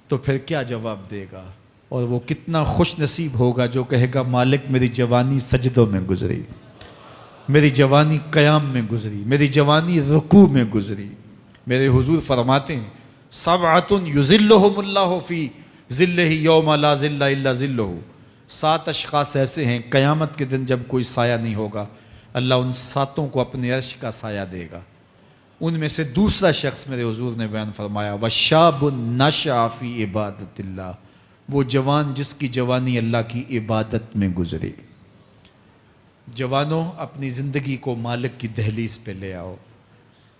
تو پھر کیا جواب دے گا؟ اور وہ کتنا خوش نصیب ہوگا جو کہے گا، مالک میری جوانی سجدوں میں گزری، میری جوانی قیام میں گزری، میری جوانی رکوع میں گزری۔ میرے حضور فرماتے ہیں، سبعۃ یظلھم اللہ فی ظلہ یوم لا ظل الا ظلہ، 7 اشخاص ایسے ہیں قیامت کے دن جب کوئی سایہ نہیں ہوگا، اللہ ان 7 کو اپنے عرش کا سایہ دے گا۔ ان میں سے دوسرا شخص میرے حضور نے بیان فرمایا، وَشَابٌ نَشَأَ فِي عِبَادَةِ اللَّهِ، وہ جوان جس کی جوانی اللہ کی عبادت میں گزری۔ جوانوں، اپنی زندگی کو مالک کی دہلیز پہ لے آؤ۔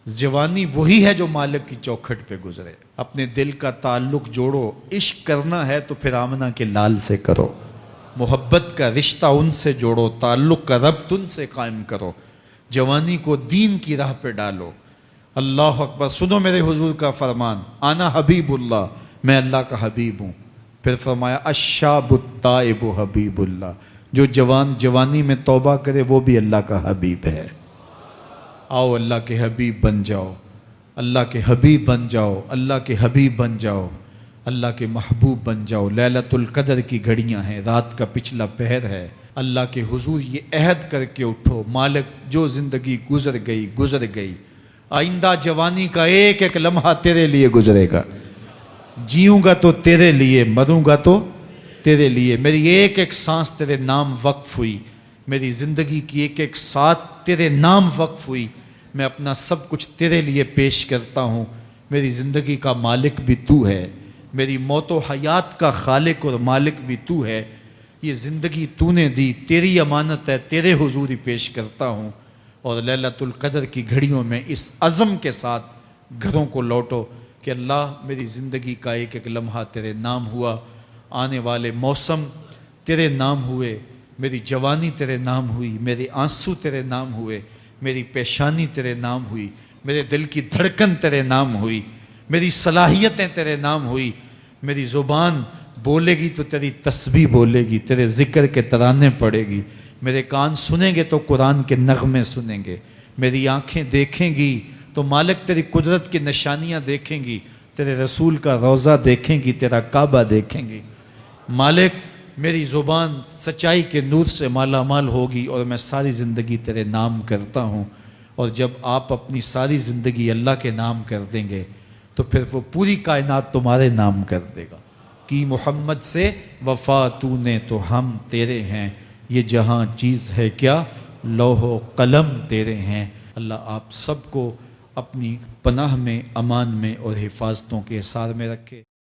جوانی وہی ہے جو مالک کی چوکھٹ پہ گزرے۔ اپنے دل کا تعلق جوڑو، عشق کرنا ہے تو پھر آمنہ کے لال سے کرو، محبت کا رشتہ ان سے جوڑو، تعلق کا ربط ان سے قائم کرو، جوانی کو دین کی راہ پہ ڈالو۔ اللہ اکبر، سنو میرے حضور کا فرمان، انا حبیب اللہ، میں اللہ کا حبیب ہوں۔ پھر فرمایا، الشاب التائب حبیب اللہ، جو جوان جوانی میں توبہ کرے وہ بھی اللہ کا حبیب ہے۔ آؤ اللہ کے حبیب بن جاؤ، اللہ کے حبیب بن جاؤ، اللہ کے حبیب بن جاؤ، اللہ کے محبوب بن جاؤ۔ لیلۃ القدر کی گھڑیاں ہیں، رات کا پچھلا پہر ہے۔ اللہ کے حضور یہ عہد کر کے اٹھو، مالک جو زندگی گزر گئی، آئندہ جوانی کا ایک ایک لمحہ تیرے لیے گزرے گا۔ جیوں گا تو تیرے لیے، مروں گا تو تیرے لیے۔ میری ایک ایک سانس تیرے نام وقف ہوئی، میری زندگی کی ایک ایک ساتھ تیرے نام وقف ہوئی۔ میں اپنا سب کچھ تیرے لیے پیش کرتا ہوں۔ میری زندگی کا مالک بھی تو ہے، میری موت و حیات کا خالق اور مالک بھی تو ہے۔ یہ زندگی تو نے دی، تیری امانت ہے، تیرے حضور ہی پیش کرتا ہوں۔ اور لیلۃ القدر کی گھڑیوں میں اس عزم کے ساتھ گھروں کو لوٹو کہ اللہ میری زندگی کا ایک ایک لمحہ تیرے نام ہوا، آنے والے موسم تیرے نام ہوئے، میری جوانی تیرے نام ہوئی، میرے آنسو تیرے نام ہوئے، میری پیشانی تیرے نام ہوئی، میرے دل کی دھڑکن تیرے نام ہوئی، میری صلاحیتیں تیرے نام ہوئی۔ میری زبان بولے گی تو تیری تسبیح بولے گی، تیرے ذکر کے ترانے پڑے گی، میرے کان سنیں گے تو قرآن کے نغمے سنیں گے، میری آنکھیں دیکھیں گی تو مالک تیری قدرت کی نشانیاں دیکھیں گی، تیرے رسول کا روضہ دیکھیں گی، تیرا کعبہ دیکھیں گی۔ مالک میری زبان سچائی کے نور سے مالا مال ہوگی اور میں ساری زندگی تیرے نام کرتا ہوں۔ اور جب آپ اپنی ساری زندگی اللہ کے نام کر دیں گے تو پھر وہ پوری کائنات تمہارے نام کر دے گا۔ کی محمد سے وفا تو نے تو ہم تیرے ہیں، یہ جہاں چیز ہے کیا لوح و قلم تیرے ہیں۔ اللہ آپ سب کو اپنی پناہ میں، امان میں اور حفاظتوں کے حصار میں رکھے۔